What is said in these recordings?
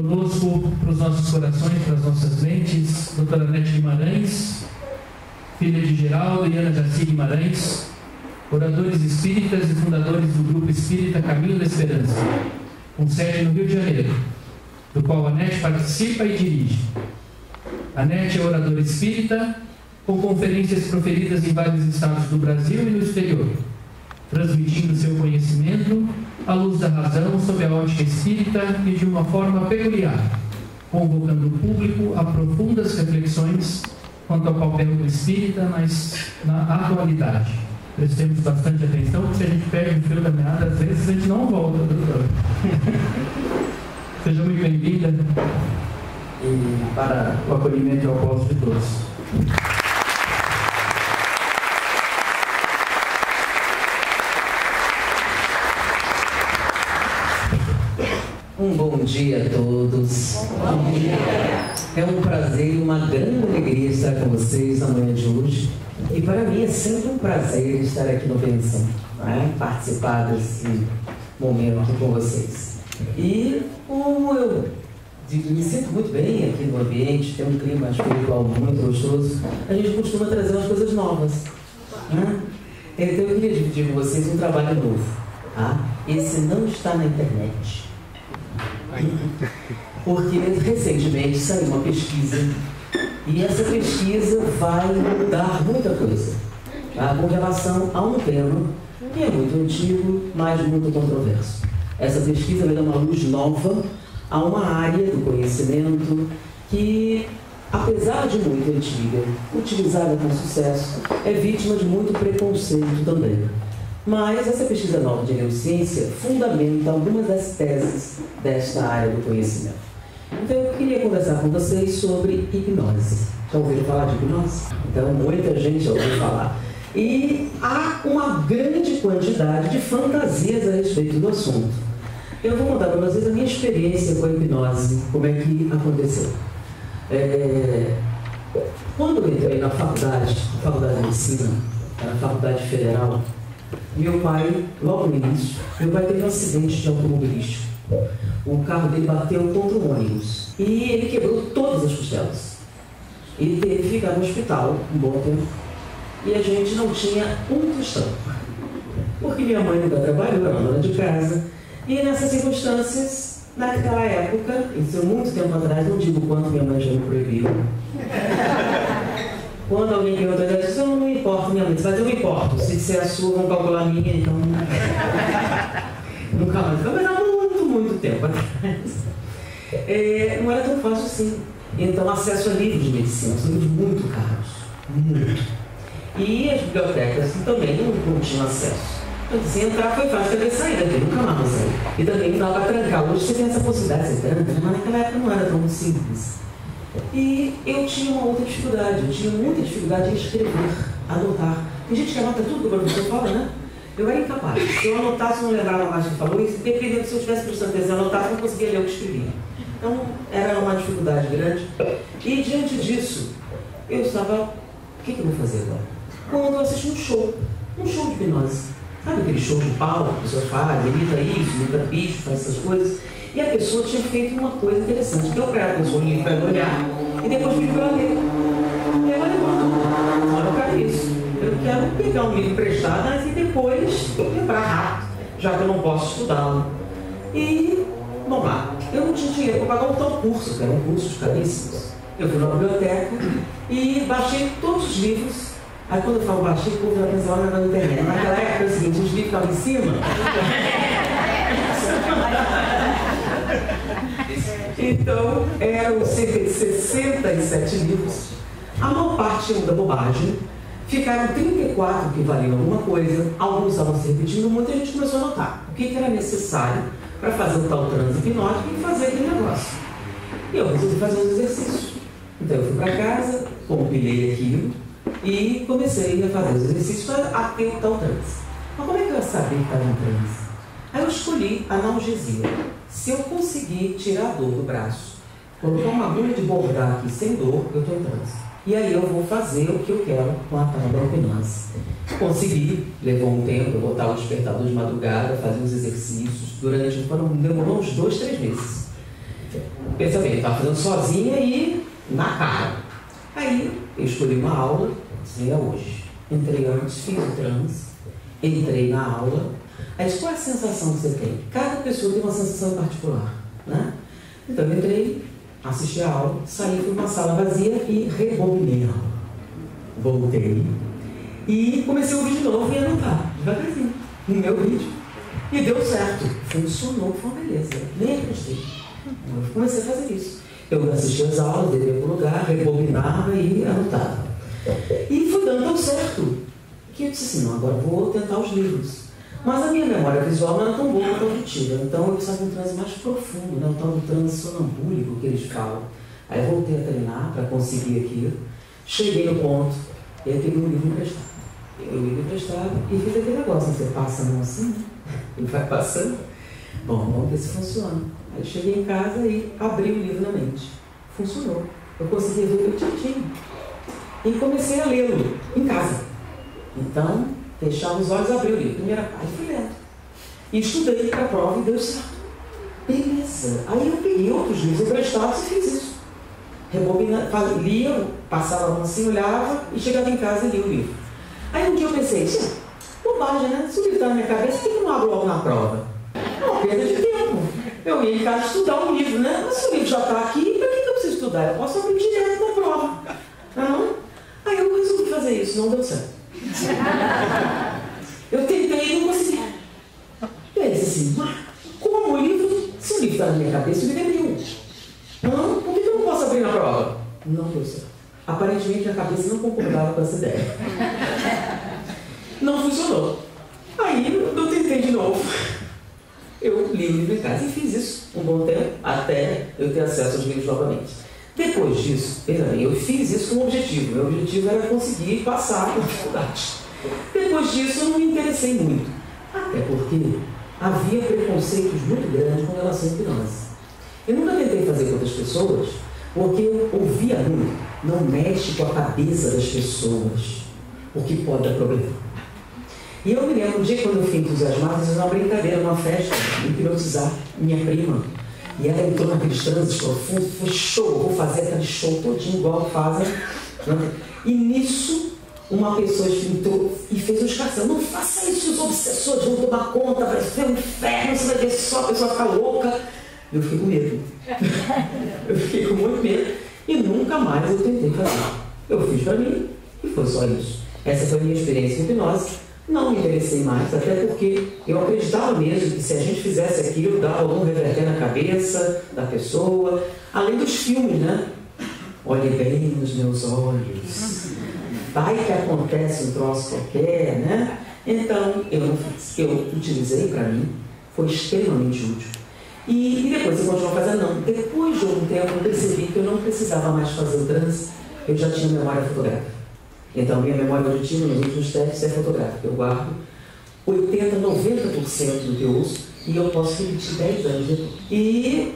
conosco para os nossos corações, para as nossas mentes, doutora Nete Guimarães, filha de Geraldo e Ana Jaci Guimarães, oradores espíritas e fundadores do Grupo Espírita Caminho da Esperança, com sede no Rio de Janeiro, do qual a Nete participa e dirige. A Nete é oradora espírita, com conferências proferidas em vários estados do Brasil e no exterior, transmitindo seu conhecimento à luz da razão sob a ótica espírita e de uma forma peculiar, convocando o público a profundas reflexões quanto ao papel do espírita na atualidade. Prestemos bastante atenção, porque se a gente perde o fio da meada, às vezes a gente não volta, doutor. Seja muito bem-vinda e para o acolhimento e o aplauso de todos. Um bom dia a todos. Bom dia. É um prazer e uma grande alegria estar com vocês na manhã de hoje. E para mim é sempre um prazer estar aqui no Pensão, participar desse momento aqui com vocês. E como eu me sinto muito bem aqui no ambiente, tem um clima espiritual muito gostoso, a gente costuma trazer umas coisas novas. Então eu queria dividir com vocês um trabalho novo. Esse não está na internet. Porque recentemente saiu uma pesquisa e essa pesquisa vai mudar muita coisa com relação a um tema que é muito antigo, mas muito controverso. Essa pesquisa vai dar uma luz nova a uma área do conhecimento que, apesar de muito antiga, utilizada com sucesso, é vítima de muito preconceito também. Mas essa pesquisa nova de neurociência fundamenta algumas das teses desta área do conhecimento. Então eu queria conversar com vocês sobre hipnose. Já ouviram falar de hipnose? Então muita gente já ouviu falar. E há uma grande quantidade de fantasias a respeito do assunto. Eu vou contar para vocês a minha experiência com a hipnose, como é que aconteceu. Quando eu entrei na faculdade de medicina, na Faculdade Federal, meu pai, logo no início, meu pai teve um acidente de automobilístico. O carro dele bateu contra um ônibus e ele quebrou todas as costelas. Ele teve que ficar no hospital um bom tempo e a gente não tinha um tostão. Porque minha mãe nunca trabalhou, era dona de casa. E nessas circunstâncias, naquela época, isso há muito tempo atrás, não digo quanto minha mãe já me proibiu. Quando alguém pergunta, eu disse, não me importa, minha mãe, mas eu me importo. Se disser a sua, vão calcular a minha, então... Nunca mais. Mas há muito tempo atrás. Não era tão fácil assim. Então, acesso a livros de medicina, são livros muito caros. Muito. E as bibliotecas também não tinham acesso. Então, se entrar foi fácil, também sair daqui, nunca mais sair. E também não dava para trancar. Hoje você tem essa possibilidade, você tranca, mas naquela época não era tão simples. E eu tinha uma outra dificuldade, eu tinha muita dificuldade em escrever, anotar. Tem gente que anota tudo que o professor fala, né? Eu era incapaz. Se eu anotasse, não lembrava mais o que falou, e dependendo se eu tivesse prestando atenção, anotasse, não conseguia ler o que escrevia. Então, era uma dificuldade grande. E diante disso, eu estava, o que eu vou fazer agora? Quando eu assisti um show de hipnose. Sabe aquele show de palco, a pessoa fala, imita isso, imita bicho, faz essas coisas. E a pessoa tinha feito uma coisa interessante. Deu para ela um livro para ela olhar e depois pediu para ela ler. E ela levanta, olha para isso. Eu quero pegar um livro emprestado e depois lembrar rápido, já que eu não posso estudá-lo. E, vamos lá, eu não tinha dinheiro para pagar um tal curso, que eram cursos caríssimos. Eu fui na biblioteca e baixei todos os livros. Aí quando eu falo baixei, o povo já pensa lá na internet. Naquela época é o seguinte, os livros estavam em cima. Então, eram cerca de 67 livros. A maior parte iam da bobagem. Ficaram 34 que valiam alguma coisa. Alguns estavam se repetindo muito e a gente começou a notar o que era necessário para fazer o tal transe hipnótico e fazer aquele negócio. E eu resolvi fazer os exercícios. Então, eu fui para casa, compilei aquilo e comecei a fazer os exercícios para ter o tal transe. Mas como é que eu ia saber que estava em transe? Aí eu escolhi analgesia. Se eu conseguir tirar a dor do braço, colocar uma agulha de bordar aqui sem dor, eu estou em transe. E aí eu vou fazer o que eu quero com a tal da hipnose. Consegui, levou um tempo, eu botar o despertador de madrugada, fazer os exercícios, demorou uns 2, 3 meses. pensa bem, eu estava fazendo sozinha e na cara. Aí eu escolhi uma aula, dizia hoje. Entrei antes, fiz o transe, entrei na aula. Aí qual é a sensação que você tem? Cada pessoa tem uma sensação particular, né? Então eu entrei, assisti a aula, saí para uma sala vazia e rebobinei a aula. Voltei e comecei a ouvir de novo e anotar, devagarzinho, no meu vídeo. E deu certo. Funcionou, foi uma beleza. Nem acreditei. Eu comecei a fazer isso. Eu assistia as aulas, descia para o lugar, rebobinava e anotava. E foi dando tão certo que eu disse assim, não, agora vou tentar os livros. Mas a minha memória visual não era tão boa quanto auditiva. Então eu precisava de um transe mais profundo, né? O tal do transe sonambúlico que eles falam. Aí eu voltei a treinar para conseguir aquilo. Cheguei no ponto, e aí peguei um livro emprestado. Eu li emprestado e fiz aquele negócio, você passa a mão assim, né? E vai passando. Bom, vamos ver se funciona. Aí cheguei em casa e abri o livro na mente. Funcionou. Eu consegui ver o tintim. E comecei a lê-lo em casa. Então, fechava os olhos e abri o livro. Primeira parte, fui lendo. E estudei para a prova e deu certo. Beleza. Aí eu peguei outros livros emprestados e fiz isso. Rebobinava, lia, passava a mão assim, olhava e chegava em casa e lia o livro. Aí um dia eu pensei, bobagem, né? Se o livro está na minha cabeça, por que eu não abro logo na prova? Não, perda de tempo. Eu ia em casa estudar um livro, né? Mas se o livro já está aqui, para que eu preciso estudar? Eu posso abrir direto na prova. Não? Aí eu resolvi fazer isso, não deu certo. Eu tentei e não consegui. E aí disse assim, mas como o livro, se o livro está na minha cabeça, o livro é meu. Não, por que eu não posso abrir na prova? Não deu certo. Aparentemente a cabeça não concordava com essa ideia. Não funcionou. Aí eu tentei de novo. Eu li o livro em casa e fiz isso um bom tempo, até eu ter acesso aos livros novamente. Depois disso, eu fiz isso com um objetivo. Meu objetivo era conseguir passar na faculdade. Depois disso, eu não me interessei muito. Até porque havia preconceitos muito grandes com relação à hipnose. Eu nunca tentei fazer com outras pessoas, porque eu ouvia muito. Não mexe com a cabeça das pessoas, porque pode dar problema. E eu me lembro um dia quando eu fui entusiasmada, fiz uma brincadeira, uma festa, hipnotizar minha prima. E ela entrou naqueles transes profundos, foi show, vou fazer aquele show todinho igual fazem. Né? E nisso, uma pessoa entrou e fez um escarcel. Não faça isso, os obsessores vão tomar conta, vai ser um inferno, você vai ver só, a pessoa ficar louca. Eu fiquei com medo. Eu fiquei com muito medo. E nunca mais eu tentei fazer. Eu fiz para mim e foi só isso. Essa foi a minha experiência com hipnose. Não me interessei mais, até porque eu acreditava mesmo que se a gente fizesse aquilo, dava algum reverter na cabeça da pessoa. Além dos filmes, né? Olhe bem nos meus olhos. Vai que acontece um troço qualquer, né? Então, eu não fiz. Eu utilizei para mim, foi extremamente útil. E depois eu continuo fazendo, não. Depois de algum tempo eu percebi que eu não precisava mais fazer o transe, eu já tinha memória fotográfica. Então, minha memória auditiva nos últimos testes é fotográfica. Eu guardo 80%, 90% do que eu uso e eu posso repetir 10 anos depois. E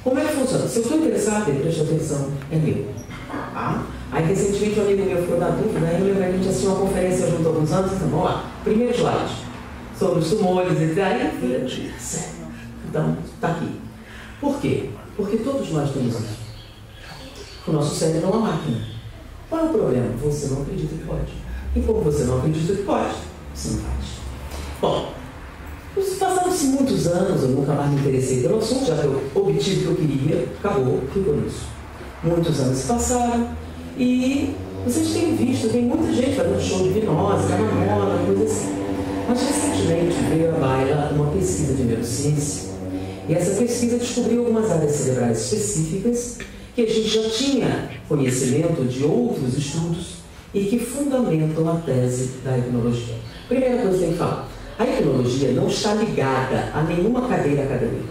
como é que funciona? Se eu estou interessado, preste atenção, é meu. Tá? Aí, recentemente, um amigo meu ficou na dúvida, aí eu lembro que a gente assistiu uma conferência junto há alguns anos, então, vamos lá, primeiro slide, sobre os tumores e tal, sério. Então, está aqui. Por quê? Porque todos nós temos isso. O nosso cérebro é uma máquina. Qual é o problema? Você não acredita que pode. E como você não acredita que pode, você não faz. Bom, passaram-se muitos anos, eu nunca mais me interessei pelo assunto, já que eu obtive o que eu queria, acabou, ficou nisso. Muitos anos se passaram e vocês têm visto, tem muita gente fazendo show de hipnose, canamona, coisa assim. Mas recentemente veio à baila uma pesquisa de neurociência e essa pesquisa descobriu algumas áreas cerebrais específicas que a gente já tinha conhecimento de outros estudos e que fundamentam a tese da hipnologia. Primeira coisa que tem que falar, a hipnologia não está ligada a nenhuma cadeira acadêmica.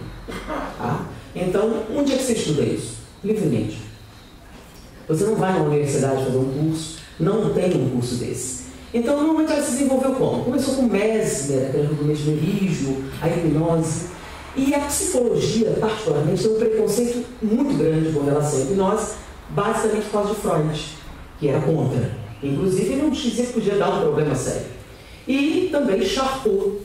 Tá? Então, onde é que você estuda isso? Livremente. Você não vai na universidade fazer um curso, não tem um curso desse. Então, normalmente ela se desenvolveu como? Começou com Mesmer, aquele do mesmerismo, a hipnose. E a psicologia, particularmente, tem um preconceito muito grande com relação à hipnose, basicamente por causa de Freud, que era contra. Inclusive, ele não dizia que podia dar um problema sério. E também Charcot,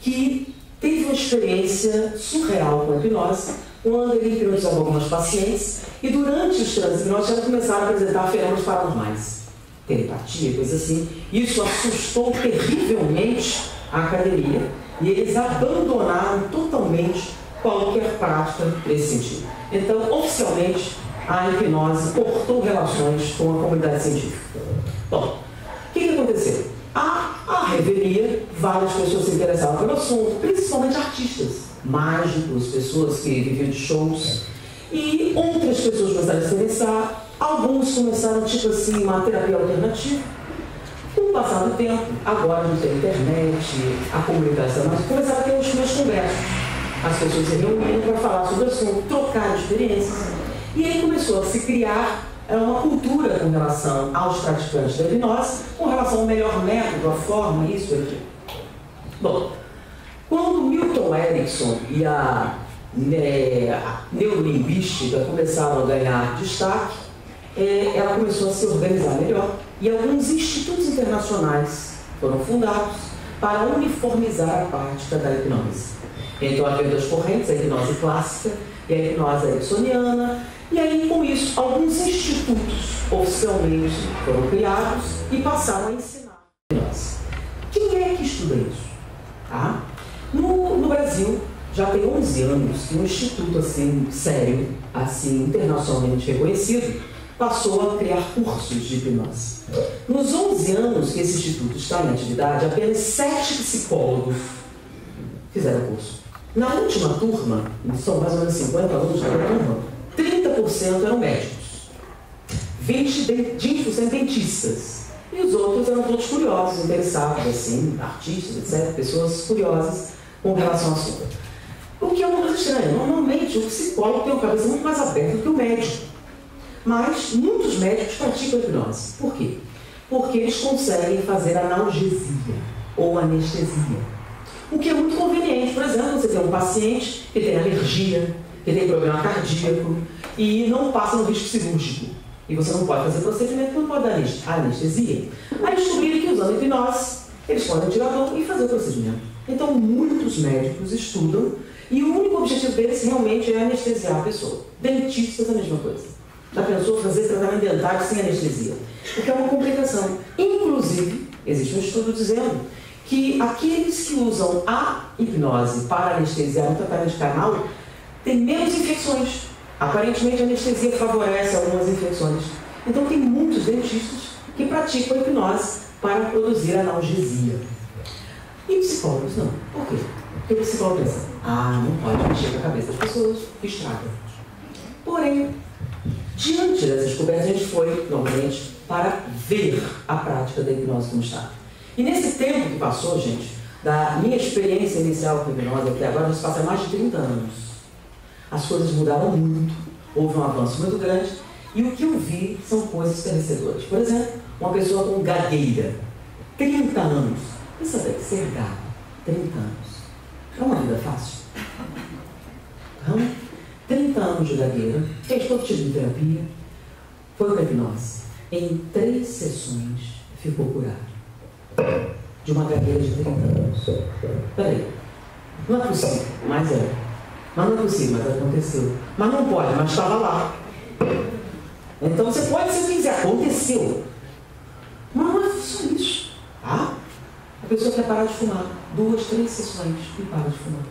que teve uma experiência surreal com a hipnose, quando ele hipnotizava algumas pacientes, e durante os transes hipnóticos elas começaram a apresentar fenômenos paranormais, telepatia, coisa assim. Isso assustou terrivelmente a academia, e eles abandonaram totalmente qualquer prática nesse sentido. Então, oficialmente, a hipnose cortou relações com a comunidade científica. Bom, o que aconteceu? À revelia, várias pessoas se interessavam pelo assunto, principalmente artistas, mágicos, pessoas que viviam de shows, e outras pessoas começaram a se interessar, alguns começaram, tipo assim, uma terapia alternativa. Com o passar do tempo, agora não tem internet, a comunicação, mas começaram a ter as primeiras conversas. As pessoas se reuniam para falar sobre o assunto, trocar experiências, e aí começou a se criar uma cultura com relação aos praticantes da hipnose, com relação ao melhor método, a forma, isso e aquilo. Bom, quando Milton Erickson e a neurolinguística começaram a ganhar destaque, ela começou a se organizar melhor, e alguns institutos internacionais foram fundados para uniformizar a prática da hipnose. Então, havia duas correntes, a hipnose clássica e a hipnose ericksoniana, e aí, com isso, alguns institutos oficialmente foram criados e passaram a ensinar a hipnose. Quem é que estuda isso? Tá? No Brasil, já tem 11 anos que um instituto assim, sério, assim, internacionalmente reconhecido, passou a criar cursos de hipnose. Nos 11 anos que esse instituto está em atividade, apenas 7 psicólogos fizeram o curso. Na última turma, são mais ou menos 50 alunos cada turma, 30% eram médicos, 20% dentistas, e os outros eram todos curiosos, interessados, assim, artistas, etc., pessoas curiosas com relação ao assunto. O que é uma coisa estranha. Normalmente, o psicólogo tem uma cabeça muito mais aberta do que o médico. Mas muitos médicos praticam hipnose. Por quê? Porque eles conseguem fazer analgesia ou anestesia. O que é muito conveniente. Por exemplo, você tem um paciente que tem alergia, que tem problema cardíaco e não passa no risco cirúrgico. E você não pode fazer procedimento, não pode dar anestesia. Aí descobriram que usando hipnose, eles podem tirar a dor e fazer o procedimento. Então, muitos médicos estudam e o único objetivo deles realmente é anestesiar a pessoa. Dentistas, a mesma coisa. Já pensou fazer tratamento dentário sem anestesia? Porque é uma complicação. Inclusive, existe um estudo dizendo que aqueles que usam a hipnose para anestesiar um tratamento canal têm menos infecções. Aparentemente, a anestesia favorece algumas infecções. Então, tem muitos dentistas que praticam a hipnose para produzir analgesia. E psicólogos não. Por quê? Porque o psicólogo pensa, não pode mexer com a cabeça das pessoas, estraga. Porém, diante dessas descobertas, a gente foi, novamente, para ver a prática da hipnose como está. E nesse tempo que passou, gente, da minha experiência inicial com a hipnose até agora, nós passamos mais de 30 anos. As coisas mudaram muito, houve um avanço muito grande, e o que eu vi são coisas estarrecedoras. Por exemplo, uma pessoa com gagueira, 30 anos. Pensa bem, ser gago, 30 anos. É uma vida fácil? Não? 30 anos de gagueira, fez todo tipo de terapia, foi para a hipnose. Em 3 sessões, ficou curado. De uma gagueira de 30 anos. Peraí, não é possível, mas é. Mas não é possível, mas aconteceu. Mas não pode, mas estava lá. Então você pode se quiser, aconteceu. Mas não é só isso. Tá? A pessoa quer parar de fumar. 2, 3 sessões e para de fumar.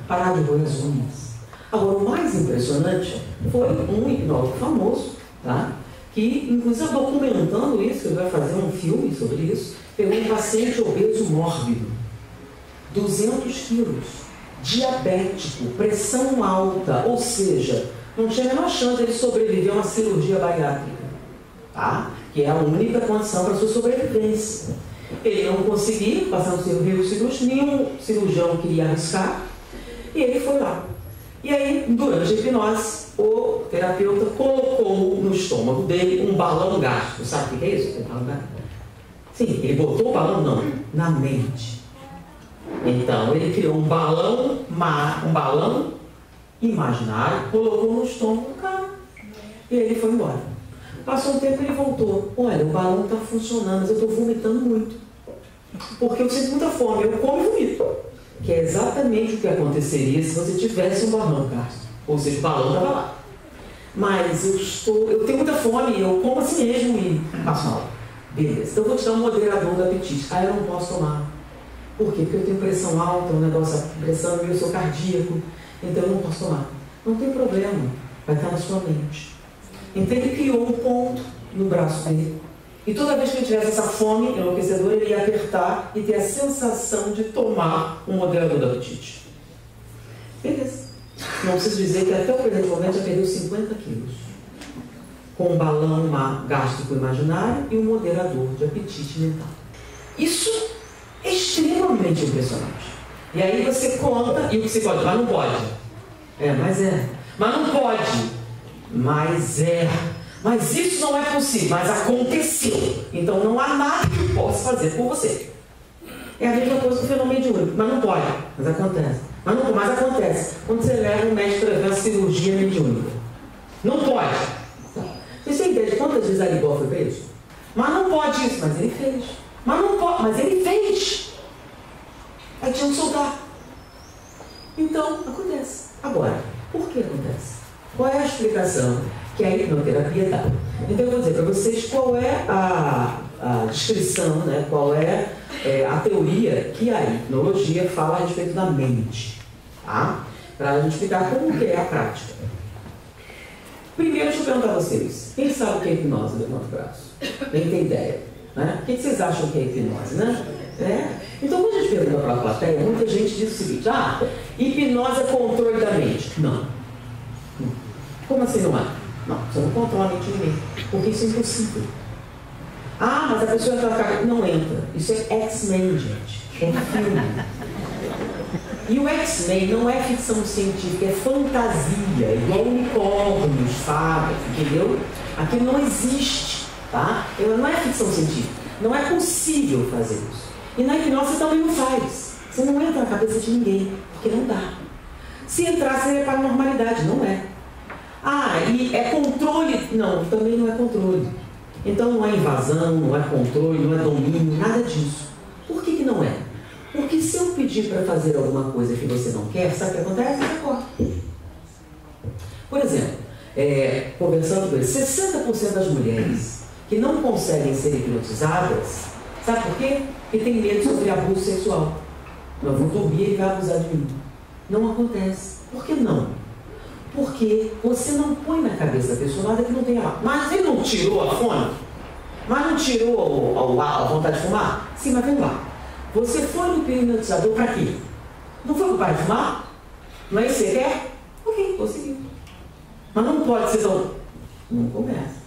Parar de roer as unhas. Agora, o mais impressionante foi um hipnólogo famoso, tá? Que, inclusive, documentando isso, ele vai fazer um filme sobre isso, pegou um paciente obeso mórbido, 200 quilos, diabético, pressão alta, ou seja, não tinha a menor chance de ele sobreviver a uma cirurgia bariátrica, tá? Que é a única condição para a sua sobrevivência. Ele não conseguia passar no cirúrgico, nenhum cirurgião queria arriscar, e ele foi lá. E aí, durante a hipnose, o terapeuta colocou no estômago dele um balão gástrico. Sabe o que é isso? Um balão gástrico? Sim, ele botou o balão, não, na mente. Então, ele criou um balão imaginário, colocou no estômago do cara. E aí ele foi embora. Passou um tempo e ele voltou. Olha, o balão está funcionando, mas eu estou vomitando muito. Porque eu sinto muita fome, eu como e vomito. que é exatamente o que aconteceria se você tivesse um balão, Carlos. Ou seja, o balão estava lá. Mas eu tenho muita fome, eu como assim mesmo e passo mal. Beleza, então eu vou te dar um moderador do apetite. Ah, eu não posso tomar. Por quê? Porque eu tenho pressão alta, um negócio, pressão no meu seu cardíaco, então eu não posso tomar. Não tem problema, vai estar na sua mente. Então ele criou um ponto no braço dele. E toda vez que ele tivesse essa fome enlouquecedora, ele ia apertar e ter a sensação de tomar um moderador do apetite. Beleza. Não preciso dizer que até o presente momento já perdeu 50 quilos. Com um balão gástrico imaginário e um moderador de apetite mental. Isso é extremamente impressionante. E aí você conta, e o psicólogo, mas não pode. Mas não pode. Mas isso não é possível, mas aconteceu. Então não há nada que eu possa fazer por você. É a mesma coisa que o fenômeno mediúnico. Mas não pode, mas acontece. Mas acontece. Quando você leva um médico para ver uma cirurgia mediúnica. Não pode. Você entende quantas vezes Arigó foi preso? Mas não pode isso, mas ele fez. Mas não pode, mas ele fez. Aí tinha um soldado. Então, acontece. Agora, por que acontece? Qual é a explicação que a hipnoterapia dá? Então, eu vou dizer para vocês qual é a descrição, né? Qual é a teoria que a hipnologia fala a respeito da mente. Tá? Para a gente explicar como que é a prática. Primeiro, deixa eu perguntar a vocês. Quem sabe o que é hipnose? Levanta o braço. Nem tem ideia. Né? O que vocês acham que é hipnose? Né? Então, quando a gente pergunta para a plateia, muita gente diz o seguinte: hipnose é controle da mente. Não. Como assim não é? Não, você não controla a mente de ninguém. Porque isso é impossível. Mas a pessoa entra na cabeça. Não entra. Isso é X-Men, gente. É filme. E o X-Men não é ficção científica, é fantasia, igual unicórnios, fadas, entendeu? Aquilo não existe, tá? Não é ficção científica. Não é possível fazer isso. E na hipnose você também não faz. Você não entra na cabeça de ninguém, porque não dá. Se entrar, seria para a normalidade, não é. E é controle? Não, também não é controle. Então não é invasão, não é controle, não é domínio, nada disso. Por que não é? Porque se eu pedir para fazer alguma coisa que você não quer, sabe o que acontece? Você corta. Por exemplo, conversando com eles, 60% das mulheres que não conseguem ser hipnotizadas, sabe por quê? Porque tem medo de sofrer abuso sexual. Eu vou dormir e vai abusar de mim. Não acontece. Por que não? Porque você não põe na cabeça da pessoa nada que não tenha lá. Mas ele não tirou a fome? Mas não tirou a vontade de fumar? Sim, mas vem lá. Você foi no hipnotizador para quê? Não foi para de fumar? Não é isso que você quer? Ok, conseguiu. Mas não pode ser tão... Não começa.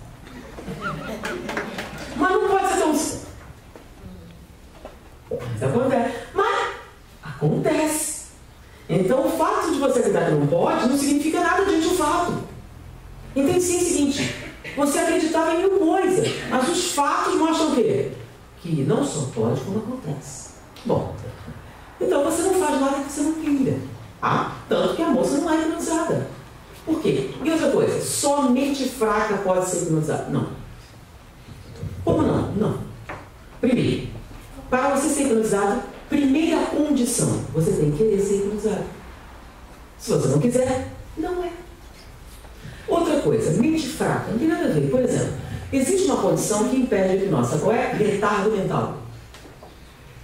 Mas não pode ser tão... Mas acontece. Mas acontece. Então o fato de você acreditar que não pode não significa nada diante do fato. Entende sim o seguinte: você acreditava em mil coisas, mas os fatos mostram o quê? Que não só pode como acontece. Bom, então você não faz nada que você não queira. Tanto que a moça não é hipnotizada. Por quê? E outra coisa, somente fraca pode ser hipnotizada. Não. Como não? Não. Primeiro, para você ser hipnotizado, primeira condição, você tem que querer ser hipnotizado. Se você não quiser, não é. Outra coisa, mente fraca, não tem nada a ver. Por exemplo, existe uma condição que impede a hipnose. Sabe qual é? Retardo mental.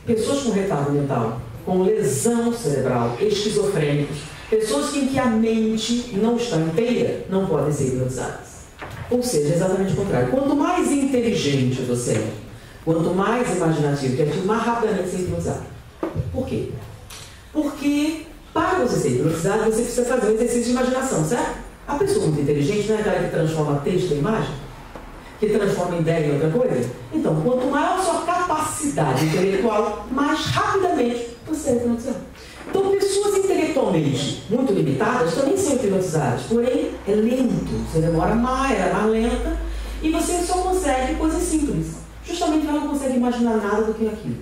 Pessoas com retardo mental, com lesão cerebral, esquizofrênicos, pessoas em que a mente não está inteira, não podem ser hipnotizadas. Ou seja, exatamente o contrário. Quanto mais inteligente você é, quanto mais imaginativo, criativo, mais rapidamente você é hipnotizado. Por quê? Porque para você ser hipnotizado, você precisa fazer um exercício de imaginação, certo? A pessoa muito inteligente não é aquela que transforma texto em imagem? Que transforma ideia em outra coisa? Então, quanto maior a sua capacidade intelectual, mais rapidamente você é hipnotizado. Então, pessoas intelectualmente muito limitadas também são hipnotizadas, porém é lento, você demora mais, é mais lenta, e você só consegue coisas simples. Justamente ela não consegue imaginar nada do que aquilo.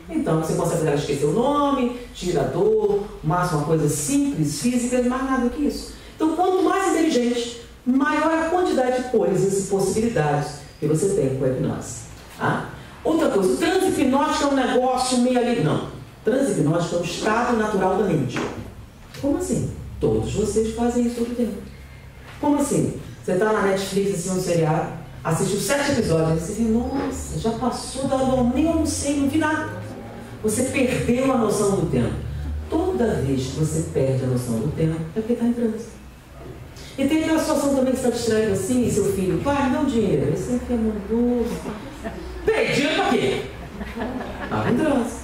Então, você consegue fazer ela esquecer o nome, tira a dor, máximo uma coisa simples, física, mais nada do que isso. Então, quanto mais inteligente, maior a quantidade de coisas e possibilidades que você tem com a hipnose. Outra coisa, o transe hipnótico é um negócio meio ali. Não. Transe hipnótico é um estado natural da mente. Como assim? Todos vocês fazem isso todo o tempo. Como assim? Você está na Netflix, assim, um seriado, assistiu 7 episódios, você diz, nossa, já passou da hora, nem almocei, não vi nada. Você perdeu a noção do tempo. Toda vez que você perde a noção do tempo, é porque está em transe. E tem aquela situação também que você está distraído assim, e seu filho, pai, me dá um dinheiro. Esse aqui é mandoso. Peraí, dinheiro para quê? Está em transe.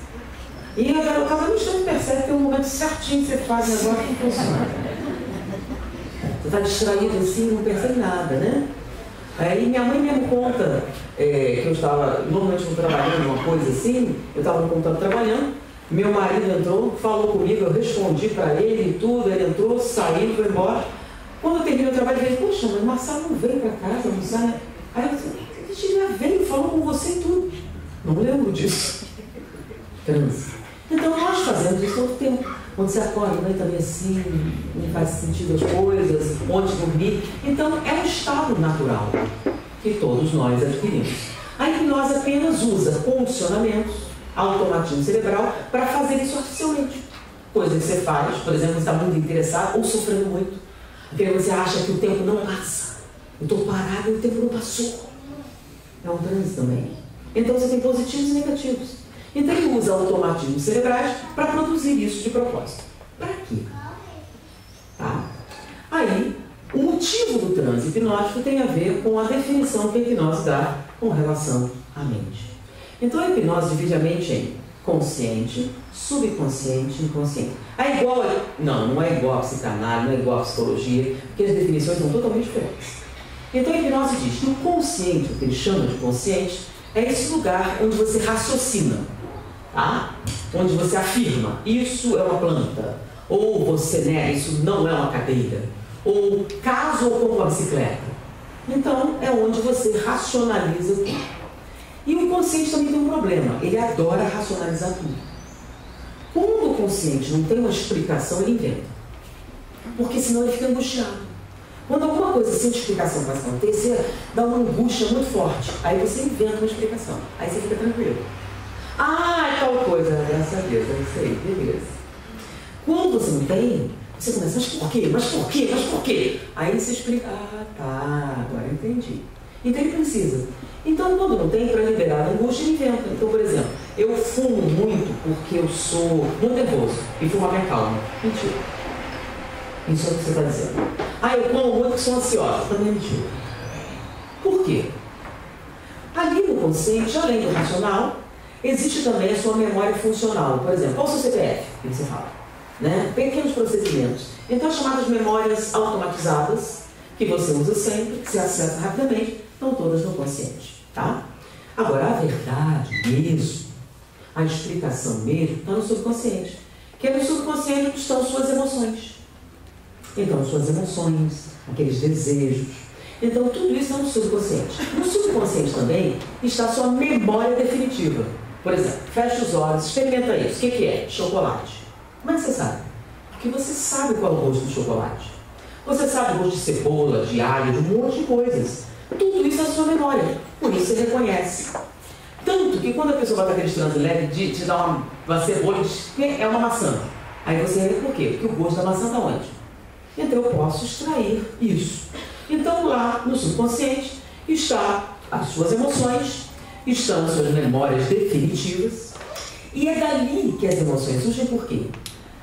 E a garota no instante percebe que é o momento certinho que você faz o negócio que funciona. Você está distraído assim, não percebe nada, né? Aí minha mãe mesmo conta que eu estava, normalmente eu trabalhando uma coisa assim, eu estava no computador trabalhando, meu marido entrou, falou comigo, eu respondi para ele e tudo, ele entrou, saiu, foi embora. Quando eu terminei o trabalho, ele falei, poxa, mas o Marcelo não veio para casa, não sai. Aí eu disse, ele já veio, falou com você e tudo. Não lembro disso. Transe. Então nós fazemos isso todo tempo. Quando você acorda, né, também assim, não faz sentido as coisas, onde dormir. Então é um estado natural que todos nós adquirimos. A hipnose apenas usa condicionamentos, automatismo cerebral, para fazer isso artificialmente. Coisa que você faz, por exemplo, você está muito interessado ou sofrendo muito. Porque você acha que o tempo não passa. Eu estou parado e o tempo não passou. É um transe também. Então você tem positivos e negativos. Então ele usa automatismos cerebrais para produzir isso de propósito. Para quê? Tá? Aí, o motivo do transe hipnótico tem a ver com a definição que a hipnose dá com relação à mente. Então a hipnose divide a mente em consciente, subconsciente e inconsciente. É igual a... Não é igual a psicanálise, não é igual a psicologia, porque as definições são totalmente diferentes. Então a hipnose diz que o consciente, o que ele chama de consciente, é esse lugar onde você raciocina. Tá? Onde você afirma, isso é uma planta, ou você nega, isso não é uma cadeira, ou caso ou como uma bicicleta. Então, é onde você racionaliza tudo. E o consciente também tem um problema, ele adora racionalizar tudo. Quando o consciente não tem uma explicação, ele inventa. Porque senão ele fica angustiado. Quando alguma coisa sem explicação vai acontecer, dá uma angústia muito forte. Aí você inventa uma explicação, aí você fica tranquilo. Ah, é tal coisa, graças a Deus, é isso aí, beleza. Quando você não tem, você começa, mas por quê? Mas por quê? Mas por quê? Aí você explica, ah, tá, agora entendi. Então ele precisa. Então quando não tem, para liberar a angústia, ele inventa. Então, por exemplo, eu fumo muito porque eu sou muito nervoso e fumar me acalma. Mentira. Isso é o que você está dizendo. Ah, eu como muito porque sou ansiosa. Também é mentira. Por quê? Ali no consciente, além do racional, existe também a sua memória funcional. Por exemplo, qual o seu CPF? Que você fala? Né? Pequenos procedimentos. Então, as chamadas memórias automatizadas, que você usa sempre, que você acessa rapidamente, estão todas no consciente. Tá? Agora, a verdade mesmo, a explicação mesmo, está no subconsciente. Que é no subconsciente que estão suas emoções. Então, suas emoções, aqueles desejos. Então, tudo isso está no subconsciente. No subconsciente também está a sua memória definitiva. Por exemplo, fecha os olhos, experimenta isso. O que é? Chocolate. Como é que você sabe? Porque você sabe qual é o gosto do chocolate. Você sabe o gosto de cebola, de alho, de um monte de coisas. Tudo isso é a sua memória. Por isso você reconhece. Tanto que quando a pessoa vai para aquele transe leve, te dá uma cebola e diz que é uma maçã. Aí você lembra por quê? Porque o gosto da maçã está onde? Então eu posso extrair isso. Então lá no subconsciente está as suas emoções, estão as suas memórias definitivas, e é dali que as emoções surgem. Por quê?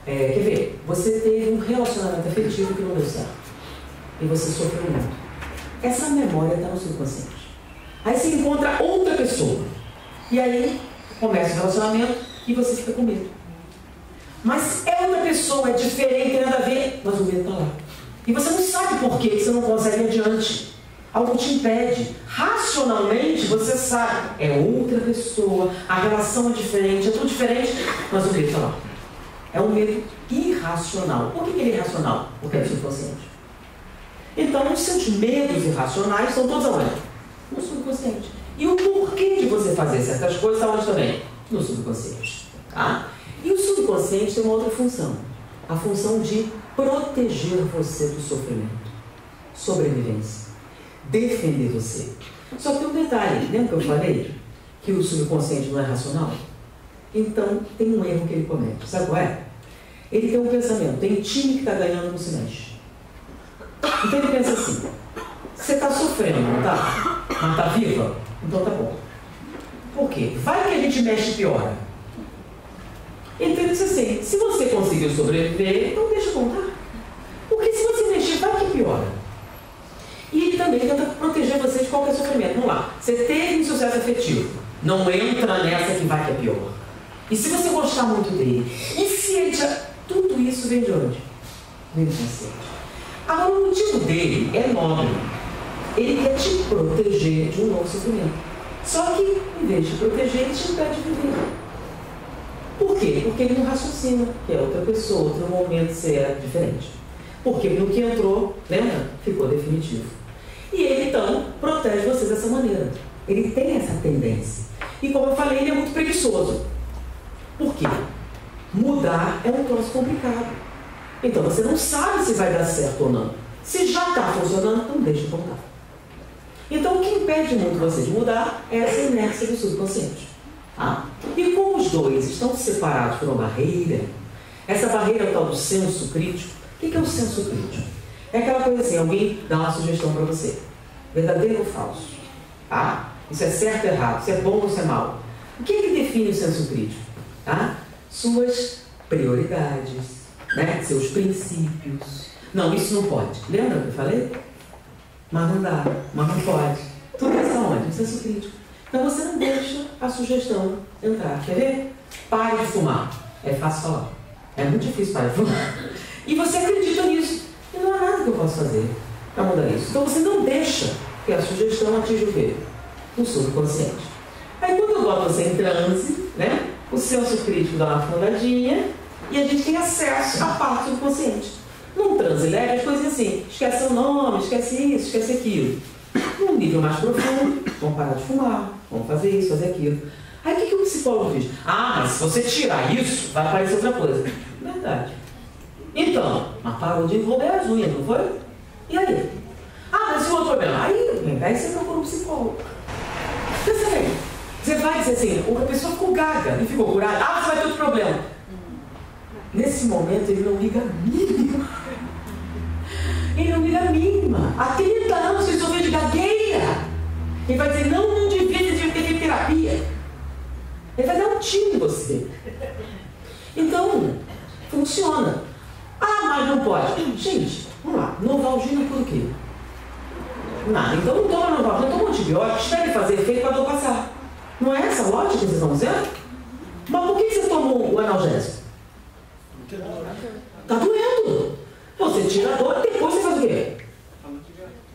Quer ver? Você teve um relacionamento afetivo que não deu certo e você sofreu muito. Essa memória está no subconsciente. Aí você encontra outra pessoa e aí começa o relacionamento e você fica com medo. Mas é outra pessoa, é diferente, nada a ver, mas o medo está lá. E você não sabe por que você não consegue ir adiante. Algo te impede. Racionalmente você sabe, é outra pessoa, a relação é diferente, é tudo diferente, mas o medo está lá. É um medo irracional. Por que ele é irracional? Porque é subconsciente. Então, os seus medos irracionais estão todos aonde? No subconsciente. E o porquê de você fazer certas coisas está onde também? No subconsciente. Tá? E o subconsciente tem uma outra função. A função de proteger você do sofrimento. Sobrevivência. Defender você. Só que tem um detalhe. Lembra que eu falei que o subconsciente não é racional? Então, tem um erro que ele comete. Sabe qual é? Ele tem um pensamento, tem time que está ganhando, não se mexe. Então ele pensa assim, você está sofrendo, não está? Mas está viva? Então tá bom. Por quê? Vai que a gente mexe e piora. Então ele diz assim, se você conseguiu sobreviver, então deixa eu contar. Porque se você mexer, vai que piora. E ele também tenta proteger você de qualquer sofrimento. Vamos lá, você teve um sucesso afetivo. Não entra nessa que vai que é pior. E se você gostar muito dele? E se ele já... Tudo isso vem de onde? Vem do consciente. Agora, o motivo dele é nobre. Ele quer te proteger de um novo sofrimento. Só que, em vez de proteger, ele te impede de viver. Por quê? Porque ele não raciocina, que é outra pessoa, outro momento ser diferente. Porque no que entrou, lembra? Ficou definitivo. E ele, então, protege você dessa maneira. Ele tem essa tendência. E como eu falei, ele é muito preguiçoso. Por quê? Mudar é um troço complicado. Então você não sabe se vai dar certo ou não. Se já está funcionando, então deixa voltar. Então o que impede muito você de mudar é essa inércia do subconsciente. Tá? E como os dois estão separados por uma barreira, essa barreira é o tal do senso crítico. O que é o senso crítico? É aquela coisa assim, alguém dá uma sugestão para você. Verdadeiro ou falso? Tá? Isso é certo ou errado? Isso é bom ou isso é mal? O que define o senso crítico? Tá? Suas prioridades, né? Seus princípios. Não, isso não pode. Lembra que eu falei? Mas não dá, mas não pode. Tudo isso aonde? No senso crítico. Então você não deixa a sugestão entrar. Quer ver? Pare de fumar. É fácil falar. É muito difícil parar de fumar. E você acredita nisso. E não há nada que eu possa fazer para mudar isso. Então você não deixa que a sugestão atinja o quê? O subconsciente. Aí quando eu boto você em transe, né? O senso crítico dá uma fundadinha e a gente tem acesso à parte do consciente. Num transe leve, as coisas assim, esquece o nome, esquece isso, esquece aquilo. Num nível mais profundo, vamos parar de fumar, vamos fazer isso, fazer aquilo. Aí o que o psicólogo diz? Ah, mas se você tirar isso, vai aparecer outra coisa. Verdade. Então, mas parou de envolver as unhas, não foi? E aí? Ah, mas e o outro problema? Aí você procura um psicólogo. Pensa bem. Você vai dizer assim, a pessoa ficou gaga e ficou curada. Ah, você vai ter outro problema. Nesse momento ele não liga a mínima. Ele não liga a mínima. Há 30 anos ele sofreu de gagueira. Ele vai dizer, não devia ter terapia. Ele vai dar um tiro em você. Então, funciona. Ah, mas não pode. Gente, vamos lá. Novalgina por quê? Nada. Então não toma Novalgina, toma antibiótico, espere fazer efeito para a dor passar. Não é essa a lógica que vocês estão dizendo? Mas por que você toma o analgésico? Está doendo. Você tira a dor e depois você faz o quê?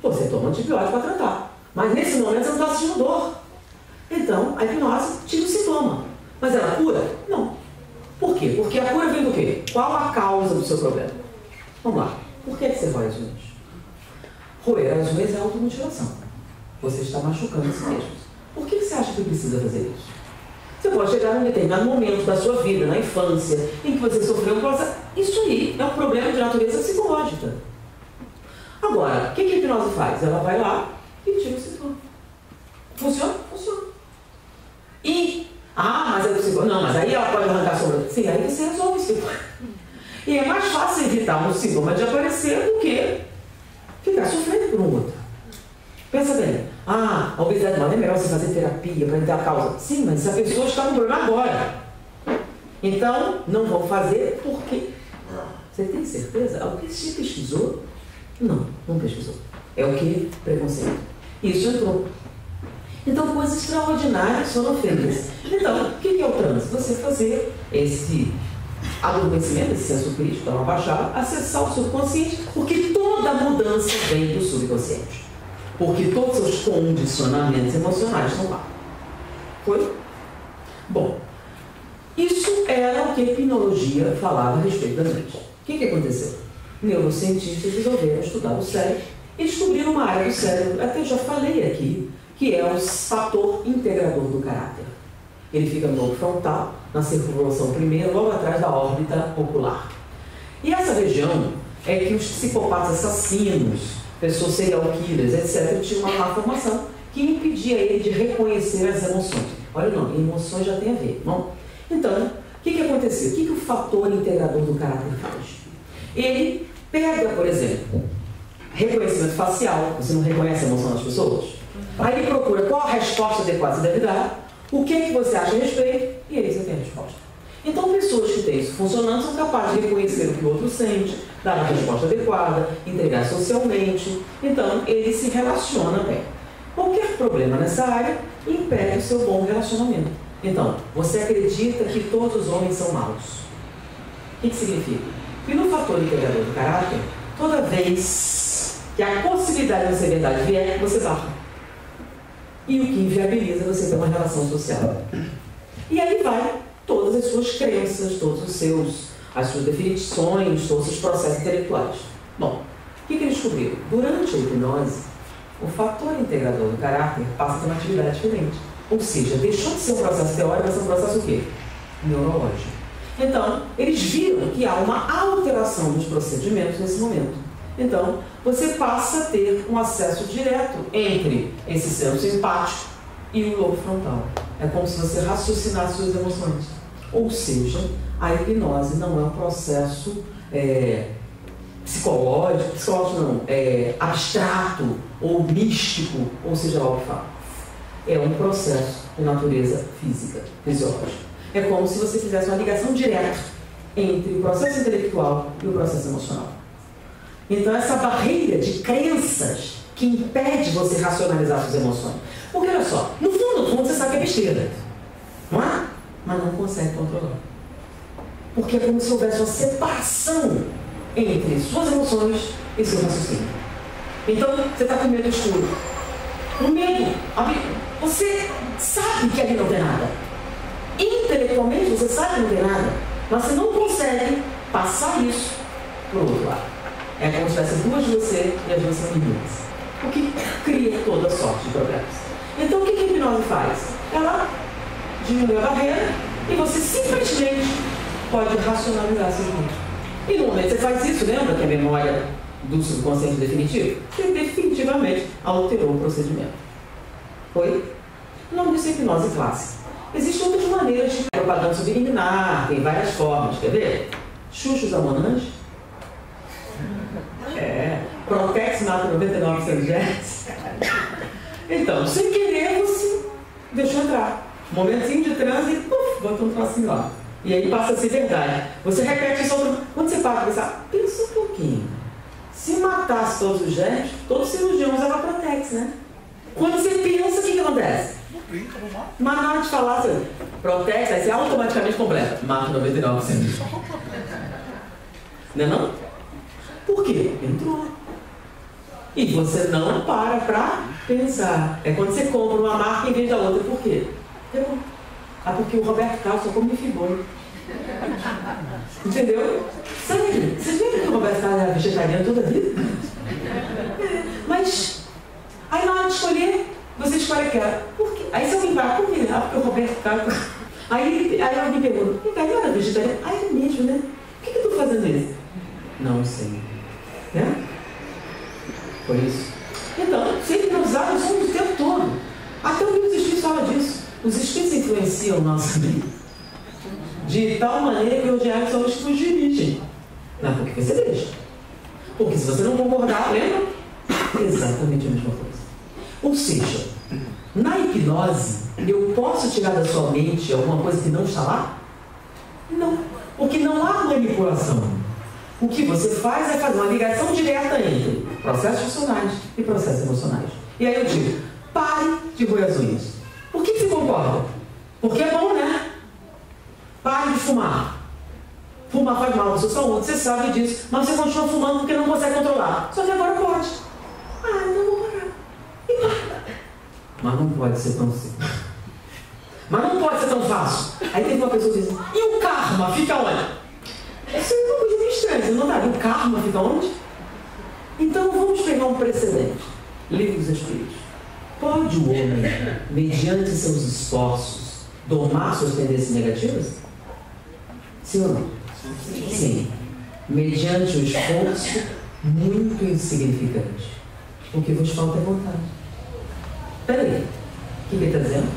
Você toma antibiótico para tratar. Mas nesse momento você não está sentindo dor. Então, a hipnose tira o sintoma. Mas ela cura? Não. Por quê? Porque a cura vem do quê? Qual a causa do seu problema? Vamos lá. Por que você rói as unhas? Roer as unhas é automutilação. Você está machucando si mesmo. Por que você acha que precisa fazer isso? Você pode chegar num determinado momento da sua vida, na infância, em que você sofreu um processo. Isso aí é um problema de natureza psicológica. Agora, o que a hipnose faz? Ela vai lá e tira o sintoma. Funciona? Funciona. Mas é do psicólogo. Não, mas aí ela pode arrancar a sobrancelha. Sim, aí você resolve isso. E é mais fácil evitar um sintoma de aparecer do que ficar sofrendo por um outro. Pensa bem. A obesidade mórbida é melhor você fazer terapia para entender a causa. Sim, mas a pessoa está com problema agora. Então, não vou fazer porque... Você tem certeza? Alguém se pesquisou? Não pesquisou. É o que? Preconceito. Isso entrou. Então, coisas extraordinárias foram feitas. Então, o que é o transe? Você fazer esse adormecimento, esse senso crítico, dar uma baixada, acessar o subconsciente, porque toda mudança vem do subconsciente. Porque todos os condicionamentos emocionais estão lá. Foi? Bom, isso era o que a hipnologia falava a respeito da mente. O que aconteceu? Neurocientistas resolveram estudar o cérebro e descobriram uma área do cérebro, até já falei aqui, que é o fator integrador do caráter. Ele fica no lobo frontal, na circunvalação primeira, logo atrás da órbita ocular. E essa região é que os psicopatas assassinos, pessoas serial killers, etc., tinham uma má formação que impedia ele de reconhecer as emoções. Olha o nome, emoções já tem a ver. Bom, Então, o que aconteceu? O que o fator integrador do caráter faz? Ele pega, por exemplo, reconhecimento facial, você não reconhece a emoção das pessoas? Aí ele procura qual a resposta adequada você deve dar, o que você acha a respeito, e aí você tem a resposta. Então, pessoas que têm isso funcionando são capazes de reconhecer o que o outro sente, dar a resposta adequada, entregar socialmente. Então, ele se relaciona bem. Qualquer problema nessa área impede o seu bom relacionamento. Então, você acredita que todos os homens são maus. O que significa? Que no fator integrador do caráter, toda vez que a possibilidade de ser verdade vier, você barra. E o que inviabiliza você ter uma relação social. E aí vai todas as suas crenças, as suas definições, todos os processos intelectuais. Bom, o que eles descobriram? Durante a hipnose, o fator integrador do caráter passa a ter uma atividade diferente. Ou seja, deixou de ser um processo teórico, vai ser um processo o quê? Neurológico. Então, eles viram que há uma alteração dos procedimentos nesse momento. Então, você passa a ter um acesso direto entre esse senso empático e o lobo frontal. É como se você raciocinasse suas emoções. Ou seja, a hipnose não é um processo psicológico não, abstrato ou místico, ou seja lá o que fala. É um processo de natureza física, fisiológica. É como se você fizesse uma ligação direta entre o processo intelectual e o processo emocional. Então, essa barreira de crenças que impede você racionalizar suas emoções. Porque, olha só, no fundo, você sabe que é besteira, não é? Mas não consegue controlar. Porque é como se houvesse uma separação entre suas emoções e seu raciocínio. Então, você está com medo escuro. O medo, você sabe que ali não tem nada. Intelectualmente, você sabe que não tem nada, mas você não consegue passar isso para o outro lado. É como se tivesse duas de você e as duas são meninas. O que cria toda sorte de problemas. Então, o que a hipnose faz? Ela diminui a barreira e você simplesmente pode racionalizar seu mundo. E no momento que você faz isso, lembra que a memória do subconsciente definitivo? Você definitivamente alterou o procedimento. Foi? O nome disso é hipnose clássica. Existem outras maneiras de propaganda subliminar, tem várias formas, quer ver? Xuxos Amonange. Protex mata 99% de hertz. Então, sem querer, você deixou entrar. Momentinho de transe e botou um trocinho lá. E aí passa a ser verdade. Você repete isso outro. Quando você para para pensar, pensa um pouquinho. Se matasse todos os germes, todos os cirurgiões usam Protex, né? Quando você pensa, o que acontece? Mas na hora de falar, você Protex, aí você automaticamente completa. Mata 99%. Não é não? Por quê? Entrou. E você não para pensar. É quando você compra uma marca em vez da outra. Por quê? Porque o Roberto Carlos só come figura. Entendeu? Sério? Vocês lembram que o Roberto Carlos era vegetariano toda a vida? Mas, aí na hora de escolher, você escolhe aquela. Por quê? Aí se alguém vai, por quê? Porque o Roberto Carlos... Aí alguém pergunta, ele era vegetariano? Ah, é mesmo, né? Por que eu estou fazendo isso? Não sei. Né? Foi isso. Então, sempre nos usamos o tempo todo. Até o livro dos Espíritos fala disso. Os Espíritos influenciam nossa vida de tal maneira que o diário são os que nos dirigem. Não, porque você deixa. Porque se você não concordar, lembra? Exatamente a mesma coisa. Ou seja, na hipnose, eu posso tirar da sua mente alguma coisa que não está lá? Não. Porque não há manipulação. O que você faz é fazer uma ligação direta entre processos funcionais e processos emocionais. E aí eu digo, pare de roer as unhas. Por que você concorda? Porque é bom, né? Pare de fumar. Fumar faz mal à sua saúde, você sabe disso. Mas você continua fumando porque não consegue controlar. Só que agora pode. Ah, então vou parar. E para. Mas não pode ser tão simples. Mas não pode ser tão fácil. Aí teve uma pessoa que diz, e o karma fica onde? Isso é uma coisa meio estranha, você não tá? O karma fica onde? Então vamos pegar um precedente. Livro dos Espíritos. Pode o homem, mediante seus esforços, domar suas tendências negativas? Sim ou não? Sim. Mediante um esforço muito insignificante. O que vos falta é vontade. Peraí, o que ele está dizendo?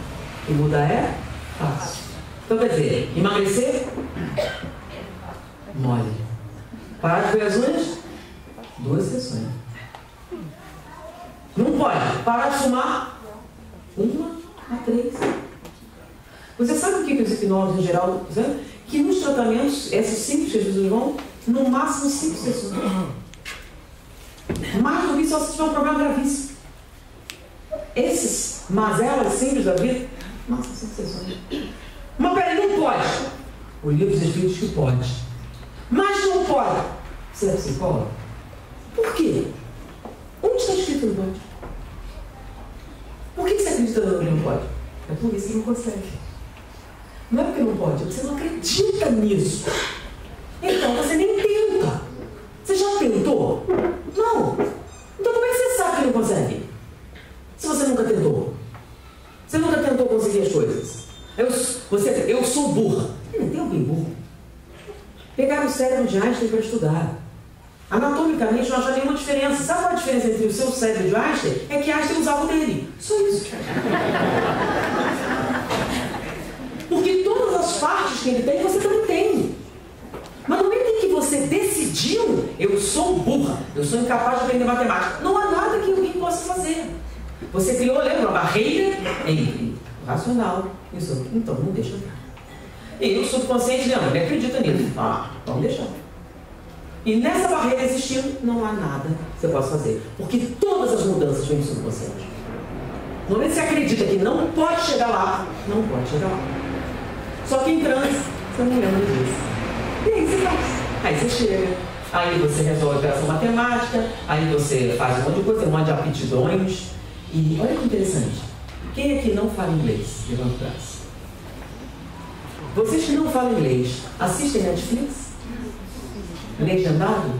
Que mudar é fácil. Então quer dizer, emagrecer? Mole. Parar de ver as unhas? 2 sessões. Não pode. Parar de fumar? 1 a 3. Você sabe o que os hipnólogos em geral dizem? Que nos tratamentos, esses 5 que as pessoas vão, no máximo 5 sessões. Mais do que só se tiver um problema gravíssimo. Esses mazelas simples da vida, máximo 5 sessões. Mas peraí, não pode. O livro dos Espíritos que pode. Mas não pode. Você é psicólogo? Por quê? Onde está escrito não pode? Por que você acredita no não pode? É por isso que não consegue. Não é porque não pode, é porque você não acredita nisso. Então você nem tenta. Você já tentou? Não. Então como é que você sabe que não consegue? Se você nunca tentou. Você nunca tentou conseguir as coisas. Eu sou burra. Tem alguém burro? Pegaram o cérebro de Einstein para estudar. Anatomicamente não acha nenhuma diferença. Sabe qual a diferença entre o seu cérebro e o de Einstein? É que Einstein usava o dele. Só isso. Porque todas as partes que ele tem, você também tem. Mas no momento em que você decidiu, eu sou burra, eu sou incapaz de aprender matemática, não há nada que alguém possa fazer. Você criou, lembra, uma barreira entre o racional e o subconsciente. Então, não deixa entrar. E o subconsciente, lembra, ele acredita nisso. Vamos deixar. E nessa barreira existindo, não há nada que você possa fazer. Porque todas as mudanças vêm do subconsciente. No momento que você acredita que não pode chegar lá, não pode chegar lá. Só que em transe, você não lembra disso. E aí você faz. Aí você chega, aí você resolve a operação matemática, aí você faz um monte de coisa, um monte de aptidões. E olha que interessante. Quem aqui não fala inglês? Levanta o braço. Vocês que não falam inglês, assistem Netflix? Legendado?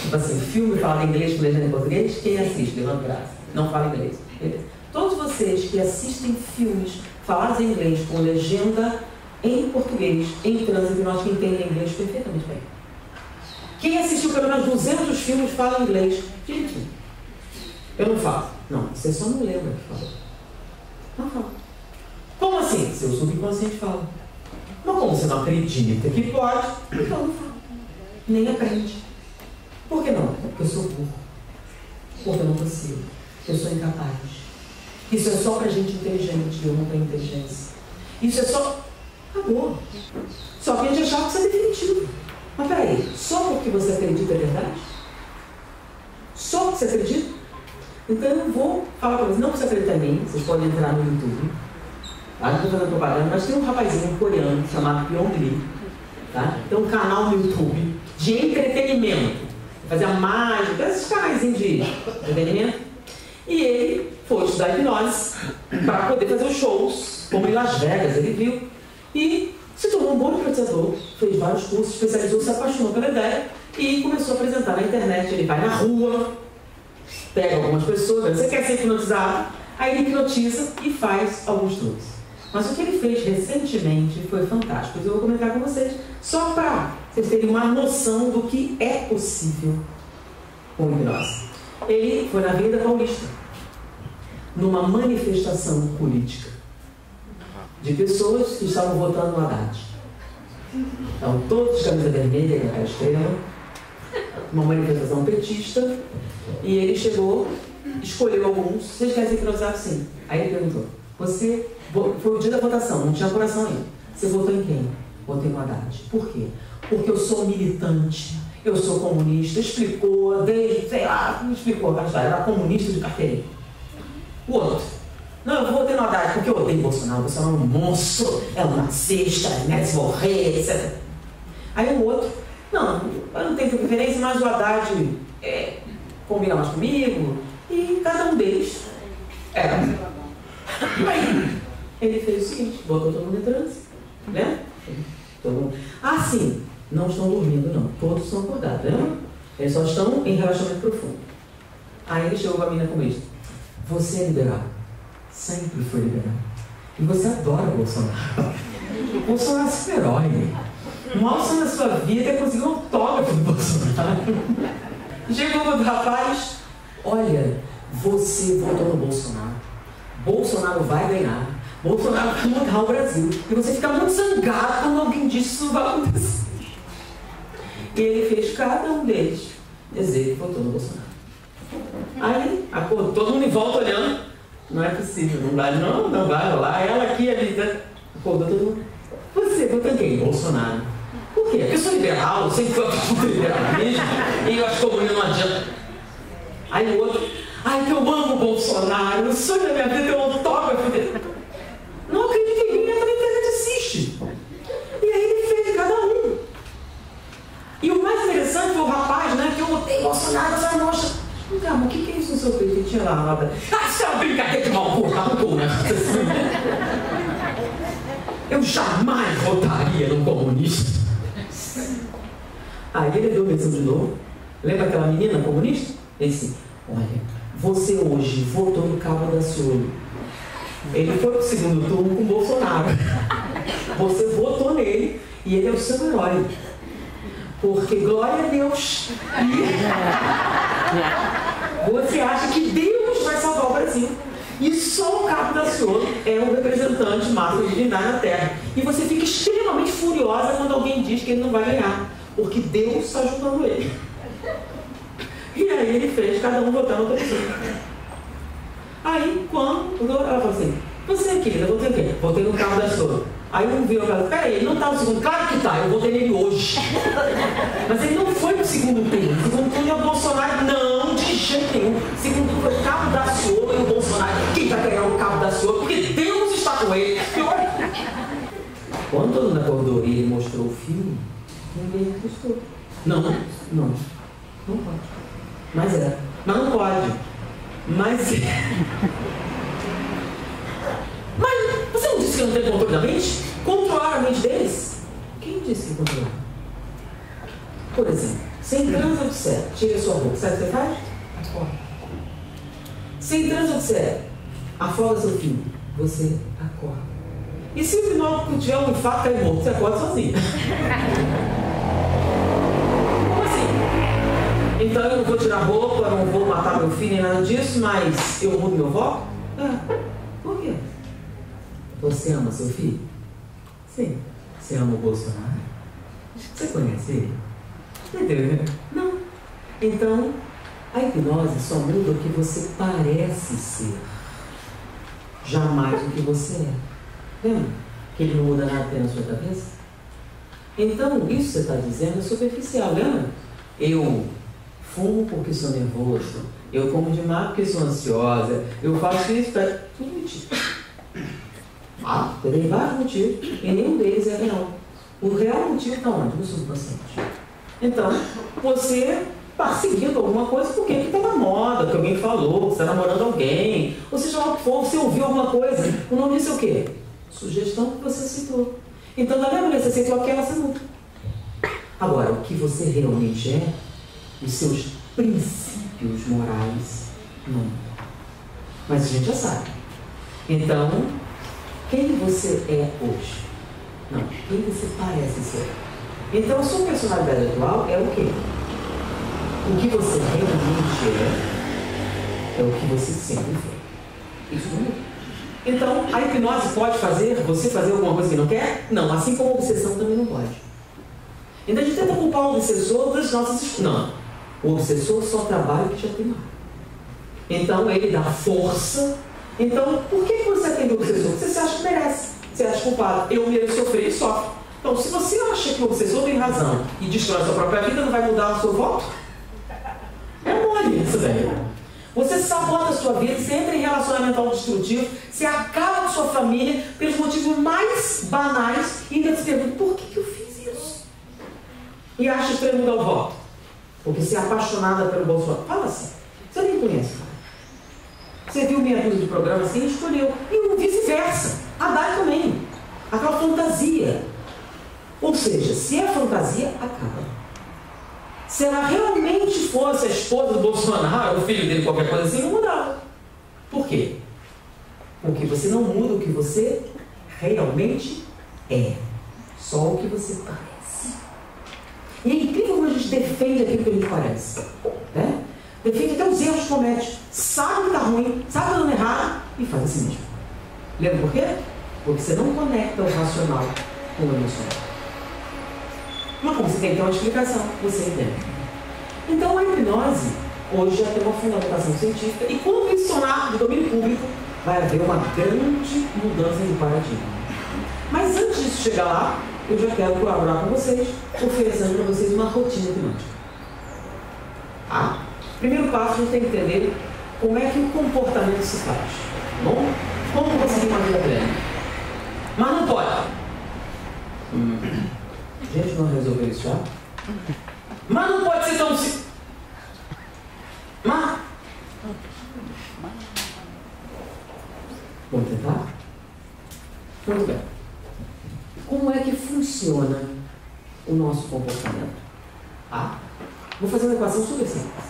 Tipo assim, filme falado em inglês com legenda em português? Quem assiste? Levanta o braço. Não fala inglês. Beleza. Todos vocês que assistem filmes falados em inglês com legenda em português, em trânsito, nós que entendem inglês perfeitamente bem. Quem assistiu pelo menos 200 filmes fala inglês? Gente, eu não falo. Não, você só não lembra que fala. Não fala. Como assim? Seu subconsciente fala. Mas como você não acredita que pode, então não fala. Nem aprende. Por que não? Porque eu sou burro. Porque eu não consigo. Eu sou incapaz. Isso é só pra gente inteligente, eu não tenho inteligência. Isso é só... Acabou. Só que a gente achava que isso é definitivo. Mas peraí, só porque você acredita é verdade? Só porque você acredita? Então eu não vou falar para vocês, não precisa acreditar em mim, vocês podem entrar no YouTube. Não estou fazendo propaganda, mas tem um rapazinho coreano chamado Pyong Lee. Tá? Tem um canal no YouTube de entretenimento. Fazer a mágica, esses canais de entretenimento. E ele foi estudar hipnose para poder fazer os shows, como em Las Vegas, ele viu. E se tornou um bom hipnotizador, fez vários cursos, especializou, se apaixonou pela ideia e começou a apresentar na internet. Ele vai na rua, pega algumas pessoas, você quer ser hipnotizado? Aí ele hipnotiza e faz alguns truques. Mas o que ele fez recentemente foi fantástico. Eu vou comentar com vocês, só para vocês terem uma noção do que é possível com hipnose. Ele foi na Avenida Paulista, numa manifestação política de pessoas que estavam votando no Haddad. Então, todos de camisa vermelha, com aquela estrela, uma manifestação petista, e ele chegou, escolheu alguns. Vocês querem ser hipnotizados? Sim. Aí ele perguntou, foi o dia da votação, não tinha coração ainda. Você votou em quem? Votei no Haddad. Por quê? Porque eu sou militante, eu sou comunista. Explicou, desde, sei lá, não explicou a história, era comunista de carteirinha. O outro, não, eu votei no Haddad porque eu odeio Bolsonaro. Bolsonaro é um monstro, é um nazista, merece morrer, etc. Aí o outro, não, eu não tenho preferência, mas o Haddad combina mais comigo. E cada um deles era. Aí ele fez o seguinte, botou todo mundo em transe, né? Todo mundo. Ah, sim, não estão dormindo não, todos estão acordados, lembra? Eles só estão em relacionamento profundo. Aí ele chegou com a menina com isso. Você é liberal, sempre foi liberal. E você adora Bolsonaro. Bolsonaro é super-herói. O maior sonho da sua vida é conseguir um autógrafo do Bolsonaro. Chegou o rapaz, olha, você votou no Bolsonaro. Bolsonaro vai ganhar, Bolsonaro vai mudar o Brasil. E você fica muito zangado quando alguém diz que isso vai acontecer. E ele fez cada um deles dizer que votou no Bolsonaro. Aí, acordou, todo mundo em volta olhando. Não é possível, não vai rolar. Ela aqui, ali, acordou todo mundo. Você votou em quem? Bolsonaro. Por quê? Porque eu sou liberal, eu sempre fui liberalismo, e eu acho que o comunismo não adianta. Aí o outro, que eu amo o Bolsonaro, o sonho da minha vida é um autógrafo dele. Não acredito em mim, entra na internet e assiste. E aí ele fez de cada um. E o mais interessante foi o rapaz, né, que eu votei Bolsonaro, essa moça. Calma, o que é isso no seu peito? Ele tinha lá nada. Isso é uma brincadeira de mau corpo, né? Eu jamais votaria num comunista. Aí ele deu menção de novo. Lembra aquela menina comunista? Ele disse, olha, você hoje votou no Cabo Daciolo. Ele foi pro segundo turno com o Bolsonaro. Você votou nele e ele é o seu herói. Porque, glória a Deus, você acha que Deus vai salvar o Brasil. E só o Cabo Daciolo é o representante máximo de divindade na Terra. E você fica extremamente furiosa quando alguém diz que ele não vai ganhar. Porque Deus está ajudando ele. E aí ele fez cada um votar no outro. Aí, quando ela falou assim, você, querida, votei o quê? Votei no Cabo Daciolo. Aí um viu e falou, peraí, ele não está no segundo. Claro que está, eu votei nele hoje. Mas ele não foi no segundo turno. O segundo turno é o Bolsonaro. Não, de jeito nenhum. O segundo turno foi o Cabo Daciolo e o Bolsonaro. Quem vai ganhar o Cabo Daciolo? Porque Deus está com ele. Quando todo mundo acordou e ele mostrou o filme, ninguém acreditou. Não pode. Mas não pode. Mas você não disse que não tem controle da mente? Controlar a mente deles? Quem disse que controlar? Por exemplo, sem transa do céu, tira a sua roupa, sabe o que você faz? Acorda. Sem transa do céu, afoga seu filho, você acorda. E se o final tiver um infarto cair morto, você acorda sozinho. Como assim? Então eu não vou tirar roupa, eu não vou matar meu filho nem nada disso, mas eu mudo meu voto? Por quê? Você ama seu filho? Sim. Você ama o Bolsonaro? Você conhece ele? Entendeu? Não. Então, a hipnose só muda o que você parece ser, jamais o que você é. Lembra? Que ele não muda nada apenas na sua cabeça? Então, isso que você está dizendo é superficial, lembra? Eu fumo porque sou nervoso, eu como demais porque sou ansiosa, eu faço isso para... Tudo mentira. Tem vários motivos e nenhum deles é real. O real motivo está onde? No subconsciente. Então, você está seguindo alguma coisa porque está na moda, que alguém falou, você está namorando alguém, ou seja lá o que for, você ouviu alguma coisa. O nome disso é o quê? Sugestão que você aceitou. Então, da mesma maneira que você aceitou aquela, você muda. Agora, o que você realmente é, os seus princípios morais, não. Mas a gente já sabe. Então, quem você é hoje? Não, quem você parece ser. Então, a sua personalidade atual é o quê? O que você realmente é o que você sempre foi. Isso não muda. Então, a hipnose pode fazer você fazer alguma coisa que não quer? Não, assim como a obsessão também não pode. Então, a gente tenta culpar o obsessor das nossas escolhas. Não, o obsessor só trabalha o que já tem lá. Então, ele dá força. Então, por que você atende o obsessor? Você se acha que merece. Você acha culpado. Eu mereço sofrer e sofre. Então, se você acha que o obsessor tem razão e destrói a sua própria vida, não vai mudar o seu voto? É mole isso, velho. Você sabota a sua vida, você entra em relacionamento autodestrutivo, você acaba com sua família pelos motivos mais banais e ainda se pergunta, por que eu fiz isso? E acha que vai mudar o voto. Porque você é apaixonada pelo Bolsonaro. Fala assim, você nem conhece, cara. Você viu meia dúzia de programa assim e escolheu. E vice-versa. Haddad também. Aquela fantasia. Ou seja, se é fantasia, acaba. Se ela realmente fosse a esposa do Bolsonaro, o filho dele, qualquer coisa assim, não mudava. Por quê? Porque você não muda o que você realmente é. Só o que você parece. E é incrível como a gente defende aquilo que a gente parece. Né? Defende até os erros que comete. Sabe que está ruim, sabe que está dando errado e faz assim mesmo. Lembra por quê? Porque você não conecta o racional com o emocional. Mas como você tem que ter uma explicação, você entende. Então a hipnose hoje já tem uma fundamentação científica e quando isso tornar de domínio público, vai haver uma grande mudança de paradigma. Mas antes disso chegar lá, eu já quero colaborar com vocês, oferecendo para vocês uma rotina hipnótica. Tá? Primeiro passo, a gente tem que entender como é que o comportamento se faz. Bom? Como conseguir uma vida plena? Mas não pode. Gente, não resolveu isso já? Mas não pode ser tão simples. Mas... Vamos tentar? Muito bem. Como é que funciona o nosso comportamento? Ah, vou fazer uma equação super simples.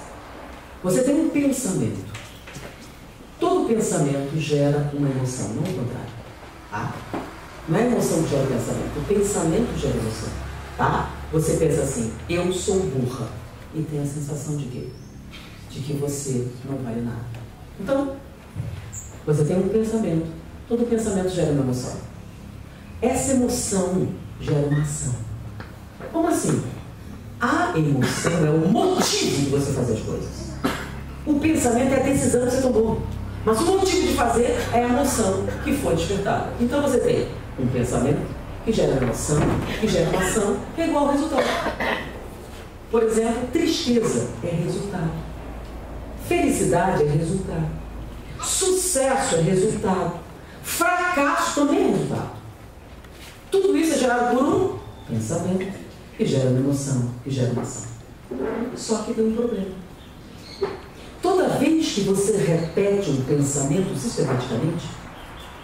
Você tem um pensamento. Todo pensamento gera uma emoção, não o contrário. Tá? Não é a emoção que gera o pensamento, o pensamento gera emoção. Tá? Você pensa assim, eu sou burra. E tem a sensação de quê? De que você não vale nada. Então, você tem um pensamento. Todo pensamento gera uma emoção. Essa emoção gera uma ação. Como assim? A emoção é o motivo de você fazer as coisas. O pensamento é a decisão que você tomou. Mas o motivo de fazer é a emoção que foi despertada. Então você tem um pensamento que gera uma emoção, que gera uma ação, que é igual ao resultado. Por exemplo, tristeza é resultado. Felicidade é resultado. Sucesso é resultado. Fracasso também é resultado. Tudo isso é gerado por um pensamento, que gera uma emoção, que gera uma ação. Só que tem um problema. Toda vez que você repete um pensamento sistematicamente,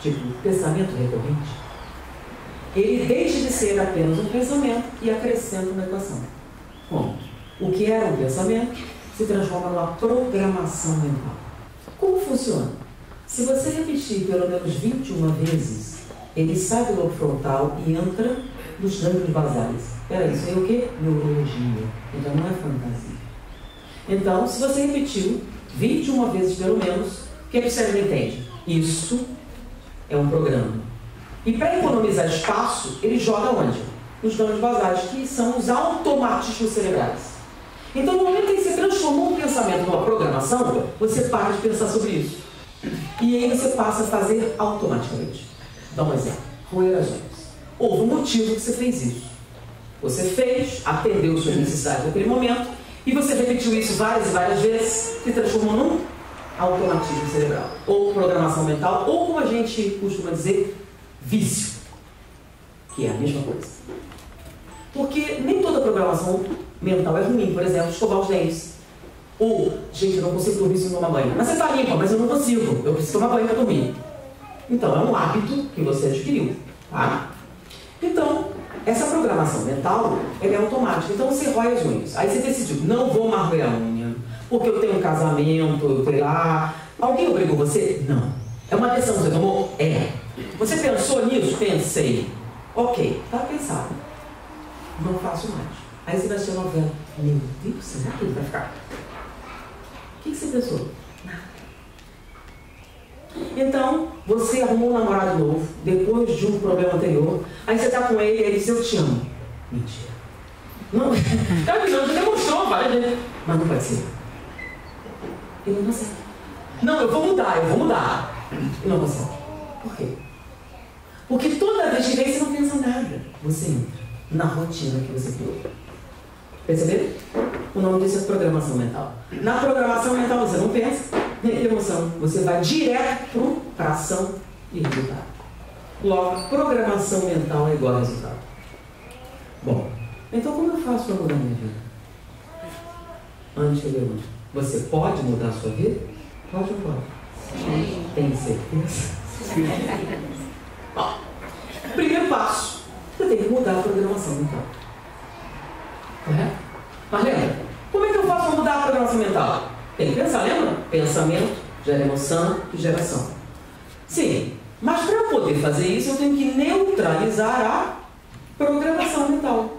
tipo pensamento recorrente, ele deixa de ser apenas um pensamento e acrescenta uma equação. Bom, o que era um pensamento se transforma numa programação mental. Como funciona? Se você repetir pelo menos 21 vezes, ele sai do lobo frontal e entra nos gânglios basais. Peraí, isso aí é o quê? Neurologia. Então não é fantasia. Então, se você repetiu 21 vezes pelo menos, o que o cérebro entende? Isso é um programa. E para economizar espaço, ele joga onde? Nos gânglios basais, que são os automatismos cerebrais. Então, no momento em que você transformou um pensamento numa programação, você para de pensar sobre isso. E aí você passa a fazer automaticamente. Dá um exemplo. Roer as unhas. Houve um motivo que você fez isso. Você fez, atendeu suas necessidades naquele momento, e você repetiu isso várias e várias vezes, se transformou num automatismo cerebral. Ou programação mental, ou como a gente costuma dizer, vício. Que é a mesma coisa. Porque nem toda programação mental é ruim. Por exemplo, escovar os dentes. Ou, gente, eu não consigo dormir sem tomar banho. Mas você está limpa, mas eu não consigo. Eu preciso tomar banho para dormir. Então, é um hábito que você adquiriu. Tá? Então, essa programação mental, ela é automática. Então, você rói as unhas. Aí você decidiu, não vou mais roer a unha, porque eu tenho um casamento, eu tenho lá. Alguém obrigou você? Não. É uma decisão que você tomou? É. Você pensou nisso? Pensei. Ok, está pensado. Não faço mais. Aí você vai assistir a novela. Meu Deus, será que ele vai ficar? O que você pensou? Nada. Então, você arrumou um namorado novo, depois de um problema anterior, aí você está com ele e ele diz, eu te amo. Mentira. Não, você demonstrou várias vezes. Mas não pode ser. Ele não consegue. Não, eu vou mudar. Ele não consegue. Por quê? Porque toda vez que vem você não pensa nada. Você entra na rotina que você criou. Perceberam? O nome disso é programação mental. Na programação mental você não pensa, nem tem emoção. Você vai direto para ação e resultado. Logo, programação mental é igual a resultado. Bom, então como eu faço para mudar a minha vida? Antes de pergunta, você pode mudar a sua vida? Pode ou pode? Sim. Tem certeza? Sim. Bom, primeiro passo, você tem que mudar a programação mental. Correto? Mas lembra, como é que eu faço para mudar a programação mental? Tem que pensar, lembra? Pensamento gera emoção e geração. Sim, mas para eu poder fazer isso, eu tenho que neutralizar a programação mental.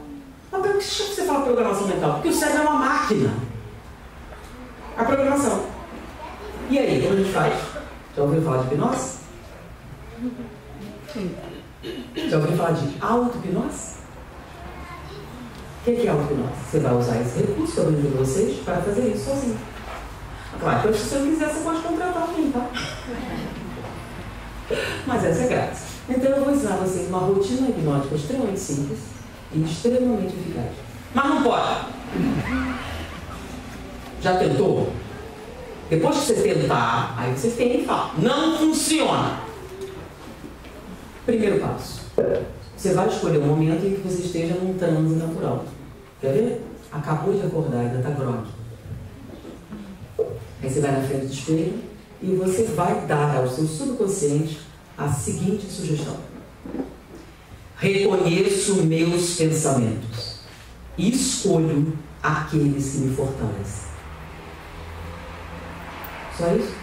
Mas por que você fala programação mental? Porque o cérebro é uma máquina. A programação. E aí, como a gente faz? Já ouviu falar de hipnose? Já ouviu falar de auto-hipnose? O que é auto-hipnose? Você vai usar esse recurso que eu aprendi para vocês para fazer isso sozinho. Claro, se você não quiser, você pode contratar alguém, tá? Mas essa é grátis. Então eu vou ensinar vocês uma rotina hipnótica extremamente simples e extremamente eficaz. Mas não pode. Já tentou? Depois que você tentar, aí você tem e fala, não funciona. Primeiro passo. Você vai escolher um momento em que você esteja num transe natural. Quer ver? Acabou de acordar, ainda está grogue. Aí você vai na frente do espelho e você vai dar ao seu subconsciente a seguinte sugestão. Reconheço meus pensamentos e escolho aqueles que me fortalecem. Só isso?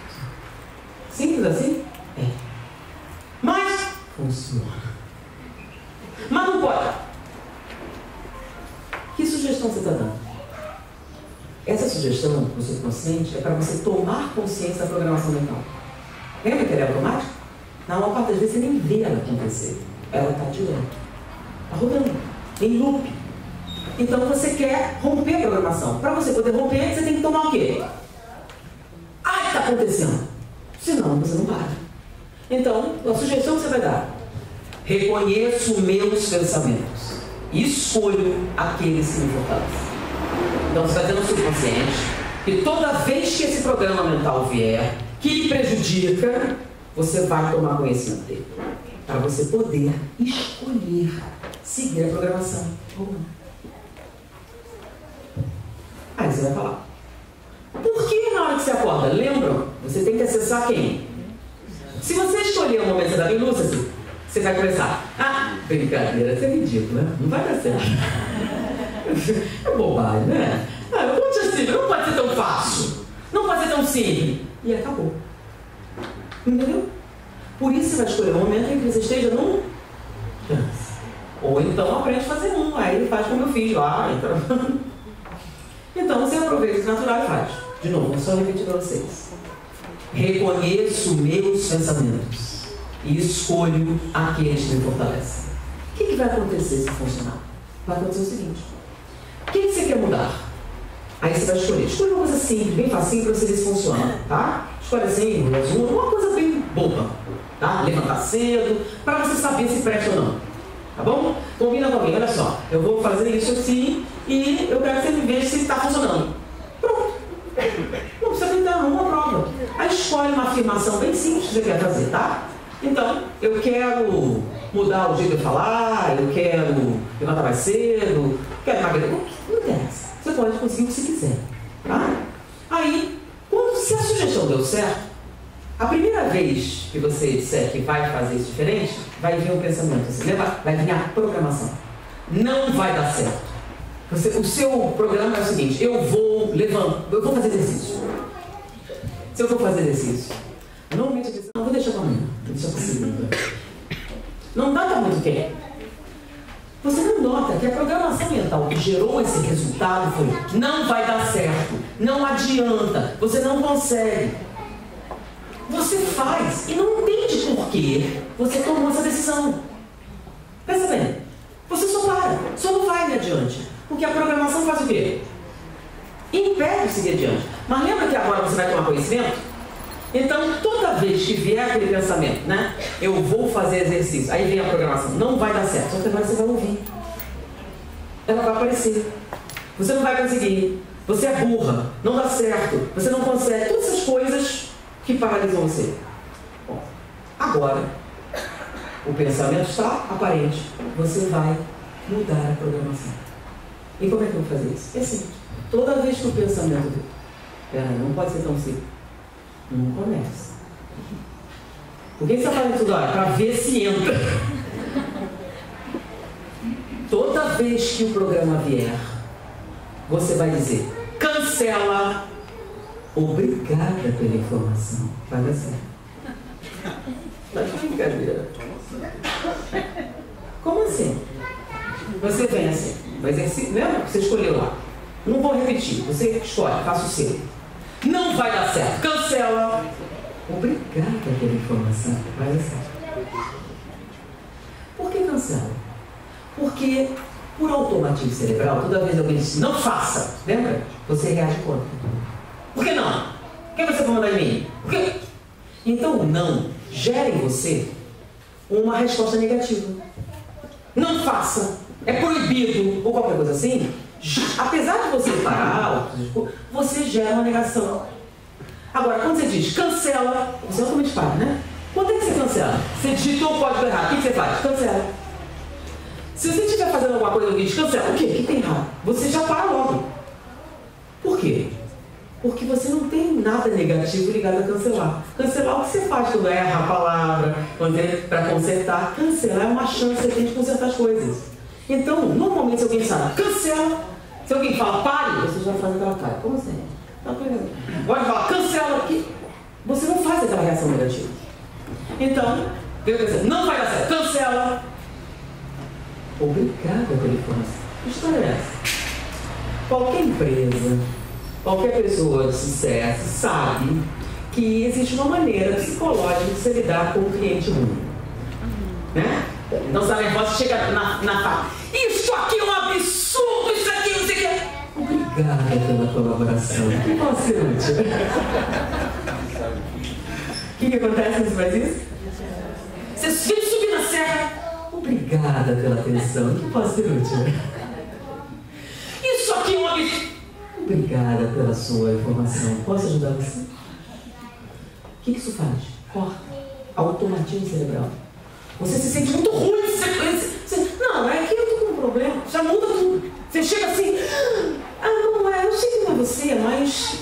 Simples assim? É. Mas funciona. Mas não pode. Que sugestão você está dando? Essa sugestão do subconsciente é para você tomar consciência da programação mental. Lembra que ela é automática? Na maior parte das vezes você nem vê ela acontecer. Ela está direto. Está rodando. Em loop. Então você quer romper a programação. Para você poder romper, você tem que tomar o quê? Ah, está acontecendo. Senão você não para. Então, a sugestão que você vai dar. Reconheço meus pensamentos e escolho aqueles que me fortalecem. Então você vai ter no subconsciente que toda vez que esse programa mental vier, que lhe prejudica, você vai tomar conhecimento dele. Para você poder escolher seguir a programação ou não. Aí você vai falar. Por que na hora que você acorda? Lembram? Você tem que acessar quem? Se você escolher o momento que você está bem lúcido, você vai começar. Ah, brincadeira, isso é ridículo, né? Não vai dar certo. É bobagem, né? Ah, eu vou te assim, não pode ser tão fácil. Não pode ser tão simples. E acabou. Entendeu? Por isso você vai escolher um momento em que você esteja num transe. Ou então aprende a fazer um. Aí faz como eu fiz lá. Então você aproveita esse natural e faz. De novo, vou só repetir para vocês. Reconheço meus pensamentos e escolho aqueles que me fortalecem. O que vai acontecer se funcionar? Vai acontecer o seguinte. O que você quer mudar? Aí você vai escolher. Escolha uma coisa simples, bem facinho para você ver se funciona. Tá? Escolha assim, uma coisa bem boba. Tá? Levantar cedo, para você saber se presta ou não. Tá bom? Combina com alguém. Olha só, eu vou fazer isso assim e eu quero que você me veja se está funcionando. Pronto. Não precisa tentar uma prova. Aí escolhe uma afirmação bem simples que você quer fazer, tá? Então, eu quero mudar o jeito de eu falar, eu quero levantar mais cedo, quero emagrecer. Não interessa. Você pode conseguir o que você quiser. Tá? Aí, se a sugestão deu certo, a primeira vez que você disser que vai fazer isso diferente, vai vir um pensamento. Você lembra? Vai vir a programação. Não vai dar certo. O seu programa é o seguinte: eu vou fazer exercício. Se eu for fazer exercício, normalmente não vou deixar para amanhã, vou deixar para segunda. Não dá para muito tempo. Você não nota que a programação mental que gerou esse resultado foi: não vai dar certo, não adianta, você não consegue. Você faz e não entende por que você tomou essa decisão. Pensa bem, você só não vai adiante. Porque a programação faz o quê? Impede de seguir adiante. Mas lembra que agora você vai tomar conhecimento? Então, toda vez que vier aquele pensamento, né? Eu vou fazer exercício. Aí vem a programação. Não vai dar certo. Só que agora você vai ouvir. Ela vai aparecer. Você não vai conseguir. Você é burra. Não dá certo. Você não consegue. Todas essas coisas que paralisam você. Bom, agora, o pensamento está aparente. Você vai mudar a programação. E como é que eu vou fazer isso? É simples. Toda vez que o pensamento não pode ser tão simples. Não começa. Por que você está fazendo tudo? Para ver se entra. Toda vez que o programa vier, você vai dizer: cancela. Obrigada pela informação. Vai dar certo. Tá de brincadeira. Como assim? Você vem assim. Lembra que você escolheu lá? Não vou repetir. Você escolhe, faça o seu. Não vai dar certo. Cancela. Obrigada pela informação. Vai dar certo. cancela. Porque, por automatismo cerebral, toda vez que alguém diz não faça, lembra? Você reage contra. Por que não? Por que você vai mandar em mim? Por quê? Então o não gera em você uma resposta negativa. Não faça, é proibido, ou qualquer coisa assim. Apesar de você parar, você gera uma negação. Agora, quando você diz cancela, você automaticamente para, né? Quando é que você cancela? Você digitou o código errado, o que você faz? Cancela. Se você estiver fazendo alguma coisa e alguém diz cancela, o quê? O que tem errado? Você já para logo. Por quê? Porque você não tem nada negativo ligado a cancelar. Cancelar é o que você faz quando erra a palavra, quando é para consertar. Cancelar é uma chance que você tem de consertar as coisas. Então, normalmente, se alguém fala cancela, se alguém fala pare, você já faz aquela cara. Como assim? Agora fala cancela aqui, você não faz aquela reação negativa. Então, não vai dar certo, cancela. Obrigada pela informação. Que história é essa? Qualquer empresa, qualquer pessoa de sucesso sabe que existe uma maneira psicológica de se lidar com um cliente ruim. Né? Então, sabe, você chega na fala, isso aqui é um absurdo, isso aqui, não sei o que. Obrigada pela colaboração. Que pode ser útil. O que acontece quando você faz isso? Você subir na serra. Obrigada pela atenção. Que pode ser útil. Isso aqui é um absurdo. Obrigada pela sua informação. Posso ajudar você? O que isso faz? Corta. Automatismo cerebral. Você se sente muito ruim. Não, é que eu tô com um problema. Já muda tudo. Você chega assim. Não é. Eu sei que não é você, mas...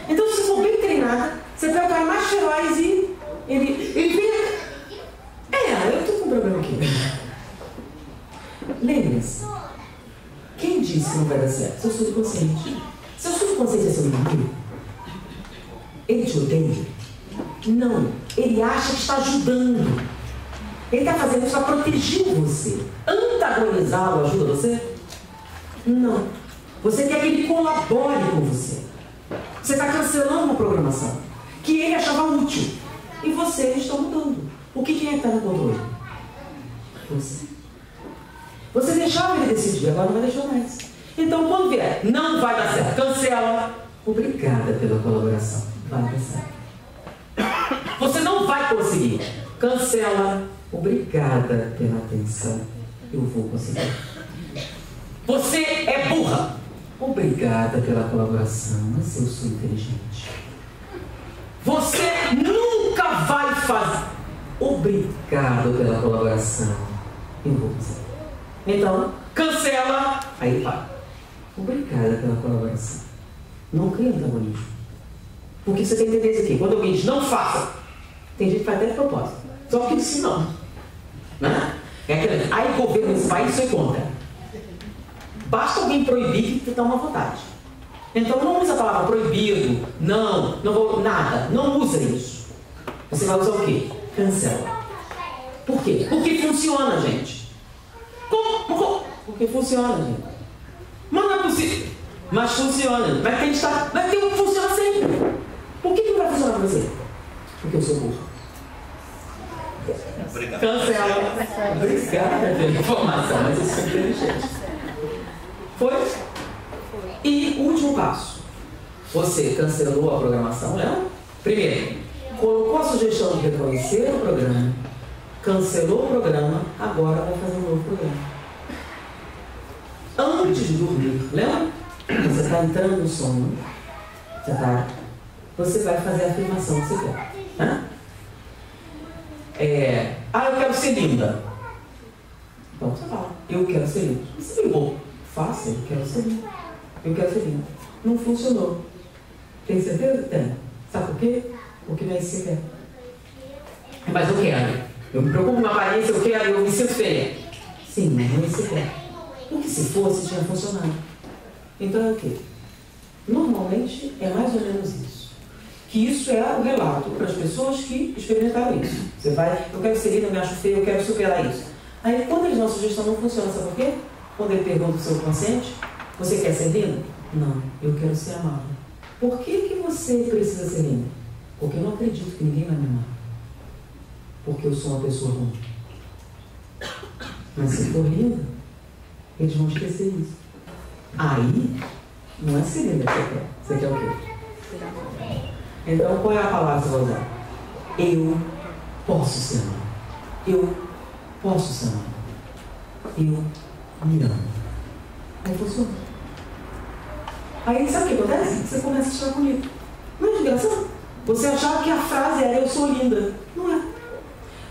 Então, se for bem treinada, você pega o cara mais feroz e ele vem... eu tô com um problema aqui. Lembre-se. Quem disse que não vai dar certo? Seu subconsciente. Seu subconsciente é seu inimigo? Ele te odeia? Não. Ele acha que está ajudando. Ele está fazendo isso para proteger você. Antagonizá-lo ajuda você? Não. Você quer que ele colabore com você. Você está cancelando uma programação que ele achava útil. E você está mudando. Quem é que está no controle? Você. Você deixava ele decidir, agora não vai deixar mais. Então, quando vier, não vai dar certo, cancela. Obrigada pela colaboração. Vai dar certo. Você não vai conseguir. Cancela. Obrigada pela atenção. Eu vou conseguir. Você é burra. Obrigada pela colaboração, mas eu sou inteligente. Você nunca vai fazer. Obrigado pela colaboração. Eu vou conseguir. Então, cancela. Aí vai. Obrigada pela colaboração. Não cria antagonismo. Porque você tem que entender isso aqui. Quando alguém diz não faça, tem gente que faz até de propósito. Só porque disse não. Né? Aí o governo desse país foi contra. Basta alguém proibir que dá uma vontade. Então não use a palavra proibido, não vou, nada. Não usa isso. Você vai usar o quê? Cancela. Por quê? Porque funciona, gente. Como? Porque funciona, gente. Mas não é possível. Mas funciona. Vai ter um que funciona sempre. Por que não vai funcionar para você? Porque eu sou burro. Obrigado. Cancela. Obrigada pela informação, mas eu sou inteligente. Foi? E o último passo. Você cancelou a programação, lembra? Primeiro, colocou a sugestão de reconhecer o programa, cancelou o programa, agora vai fazer um novo programa. Antes de dormir, lembra? Você está entrando no sono, você vai fazer a afirmação que você quer. Né? Eu quero ser linda. Então você fala, eu quero ser linda. Você ligou. Faça, eu quero ser linda. Eu quero ser linda. Não funcionou. Tem certeza que tem? Sabe por quê? Porque não é isso que você quer. Mas eu quero. Eu me preocupo com a aparência, eu quero, eu me sinto feia. Sim, mas não é isso que você quer. Porque se fosse, tinha funcionado. Então é o quê? Normalmente é mais ou menos isso. Que isso é o relato para as pessoas que experimentaram isso. Você vai, eu quero ser linda, eu me acho feia, eu quero superar isso. Aí quando eles dão a sugestão não funciona, sabe por quê? Quando ele pergunta ao seu consciente, você quer ser linda? Não, eu quero ser amada. Por que você precisa ser linda? Porque eu não acredito que ninguém vai me amar. Porque eu sou uma pessoa ruim. Mas se for linda, eles vão esquecer isso. Aí, não é ser linda que você quer. Você quer o quê? Então, qual é a palavra que você vai usar? Eu posso ser amado. Eu posso ser amado. Eu me amo. Aí funciona. Aí sabe o que acontece? Você começa a estar comigo. Não é engraçado? Você achava que a frase era eu sou linda. Não é.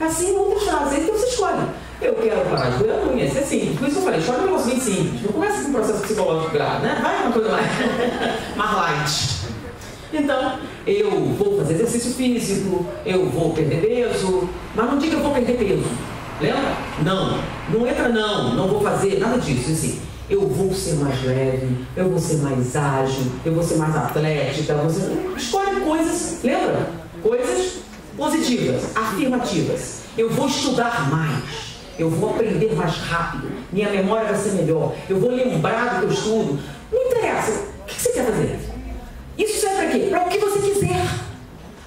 Assim outras frases. Então você escolhe. Eu quero parar de doer a unha. Isso é simples. Por isso eu falei, escolhe um negócio bem simples. Não começa com um processo psicológico grave, né? Vai uma coisa mais light. Então, eu vou fazer exercício físico, eu vou perder peso, mas não diga eu vou perder peso. Lembra? Não entra não vou fazer nada disso. Assim, eu vou ser mais leve, eu vou ser mais ágil, eu vou ser mais atlética. Escolhe coisas, lembra? Coisas positivas, afirmativas. Eu vou estudar mais, eu vou aprender mais rápido, minha memória vai ser melhor, eu vou lembrar do que eu estudo. Não interessa, o que você quer fazer? Isso serve para quê? Para o que você quiser.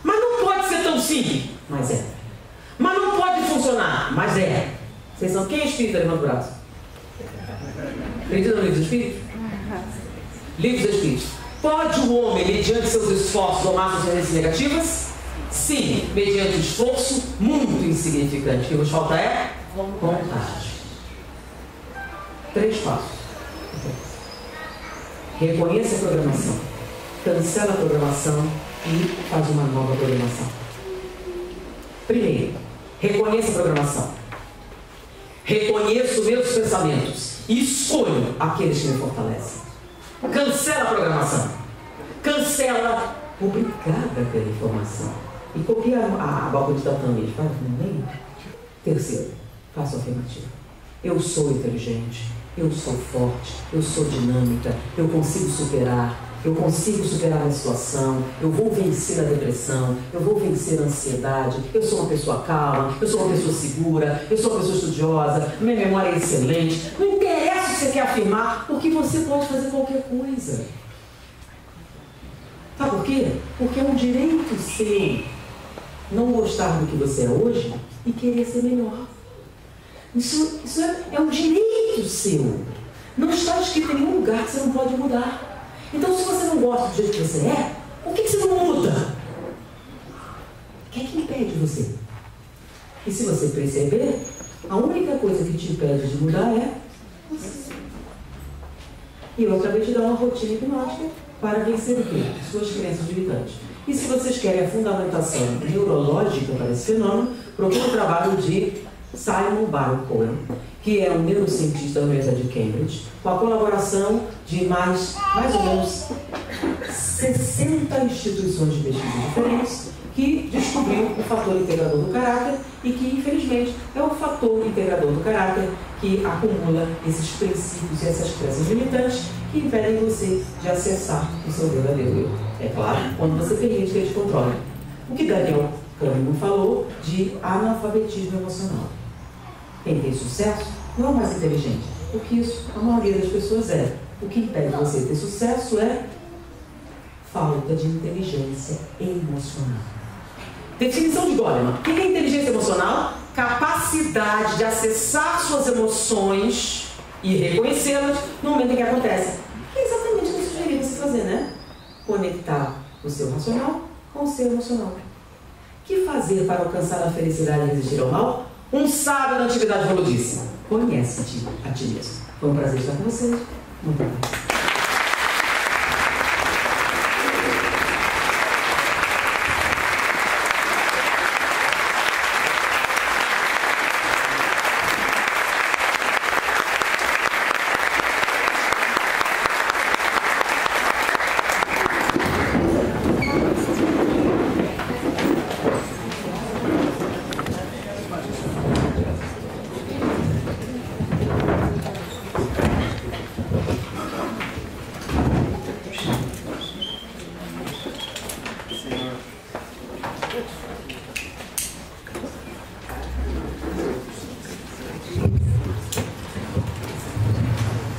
Mas não pode ser tão simples. Mas é. Mas não pode funcionar. Mas é. Vocês são quem é espírita? Levanta o braço. Acredita no livro dos espíritos? Livro dos espíritos. Pode o homem, mediante seus esforços, domar suas tendências negativas? Sim, mediante esforço muito insignificante. O que nos falta é vontade. 3 passos. Reconheça a programação. Cancela a programação e faz uma nova programação. Primeiro, reconheça a programação. Reconheço meus pensamentos e escolho aqueles que me fortalecem. Cancela a programação. Cancela. Obrigada pela informação. E copia a balcão de tatame. Faz no meio. Terceiro, faça a afirmativa. Eu sou inteligente. Eu sou forte. Eu sou dinâmica. Eu consigo superar. Eu consigo superar a situação, eu vou vencer a depressão, eu vou vencer a ansiedade, eu sou uma pessoa calma, eu sou uma pessoa segura, eu sou uma pessoa estudiosa, minha memória é excelente. Não interessa o que você quer afirmar, porque você pode fazer qualquer coisa. Sabe por quê? Porque é um direito seu não gostar do que você é hoje e querer ser melhor. Isso é um direito seu. Não está escrito em nenhum lugar que você não pode mudar. Então, se você não gosta do jeito que você é, por que você não muda? O que é que impede você? E se você perceber, a única coisa que te impede de mudar é você. E eu acabei de dar uma rotina hipnótica para vencer o quê? Suas crenças limitantes. E se vocês querem a fundamentação neurológica para esse fenômeno, procure o trabalho de Simon Baron-Cohen, que é um neurocientista da Universidade de Cambridge, com a colaboração de mais ou menos 60 instituições de pesquisa diferentes, que descobriu o fator integrador do caráter e que, infelizmente, é o fator integrador do caráter que acumula esses princípios e essas crenças limitantes que impedem você de acessar o seu verdadeiro eu. É claro, quando você permite que eles controlem. O que Daniel Kahneman falou de analfabetismo emocional. Quem tem sucesso não é mais inteligente, porque isso a maioria das pessoas é. O que impede você ter sucesso é falta de inteligência emocional. Definição de Goleman. O que é inteligência emocional? Capacidade de acessar suas emoções e reconhecê-las no momento em que acontecem. Que é exatamente o que eu sugeri você fazer, né? Conectar o seu racional com o seu emocional. O que fazer para alcançar a felicidade e resistir ao mal? Um sábio da antiguidade falou disso. Conhece-te a ti mesmo. Foi um prazer estar com vocês. Muito obrigado.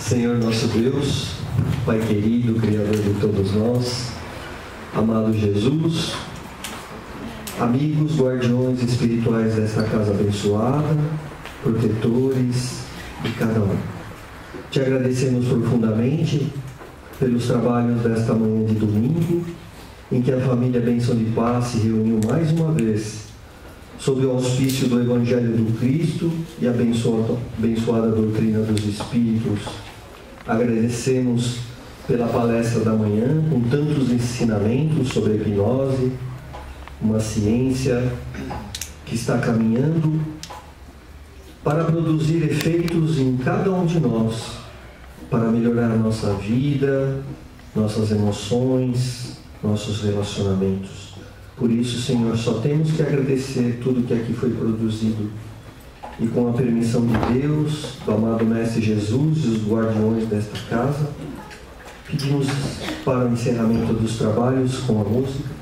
Senhor nosso Deus, Pai querido, Criador de todos nós, amado Jesus, amigos, guardiões espirituais desta casa abençoada, protetores, de cada um. Te agradecemos profundamente pelos trabalhos desta manhã de domingo, em que a família Bênção de Paz se reuniu mais uma vez, sob o auspício do Evangelho do Cristo e a abençoada doutrina dos Espíritos. Agradecemos pela palestra da manhã, com tantos ensinamentos sobre a hipnose, uma ciência que está caminhando para produzir efeitos em cada um de nós, para melhorar nossa vida, nossas emoções, nossos relacionamentos. Por isso, Senhor, só temos que agradecer tudo que aqui foi produzido. E com a permissão de Deus, do amado Mestre Jesus e os guardiões desta casa, pedimos para o encerramento dos trabalhos com a música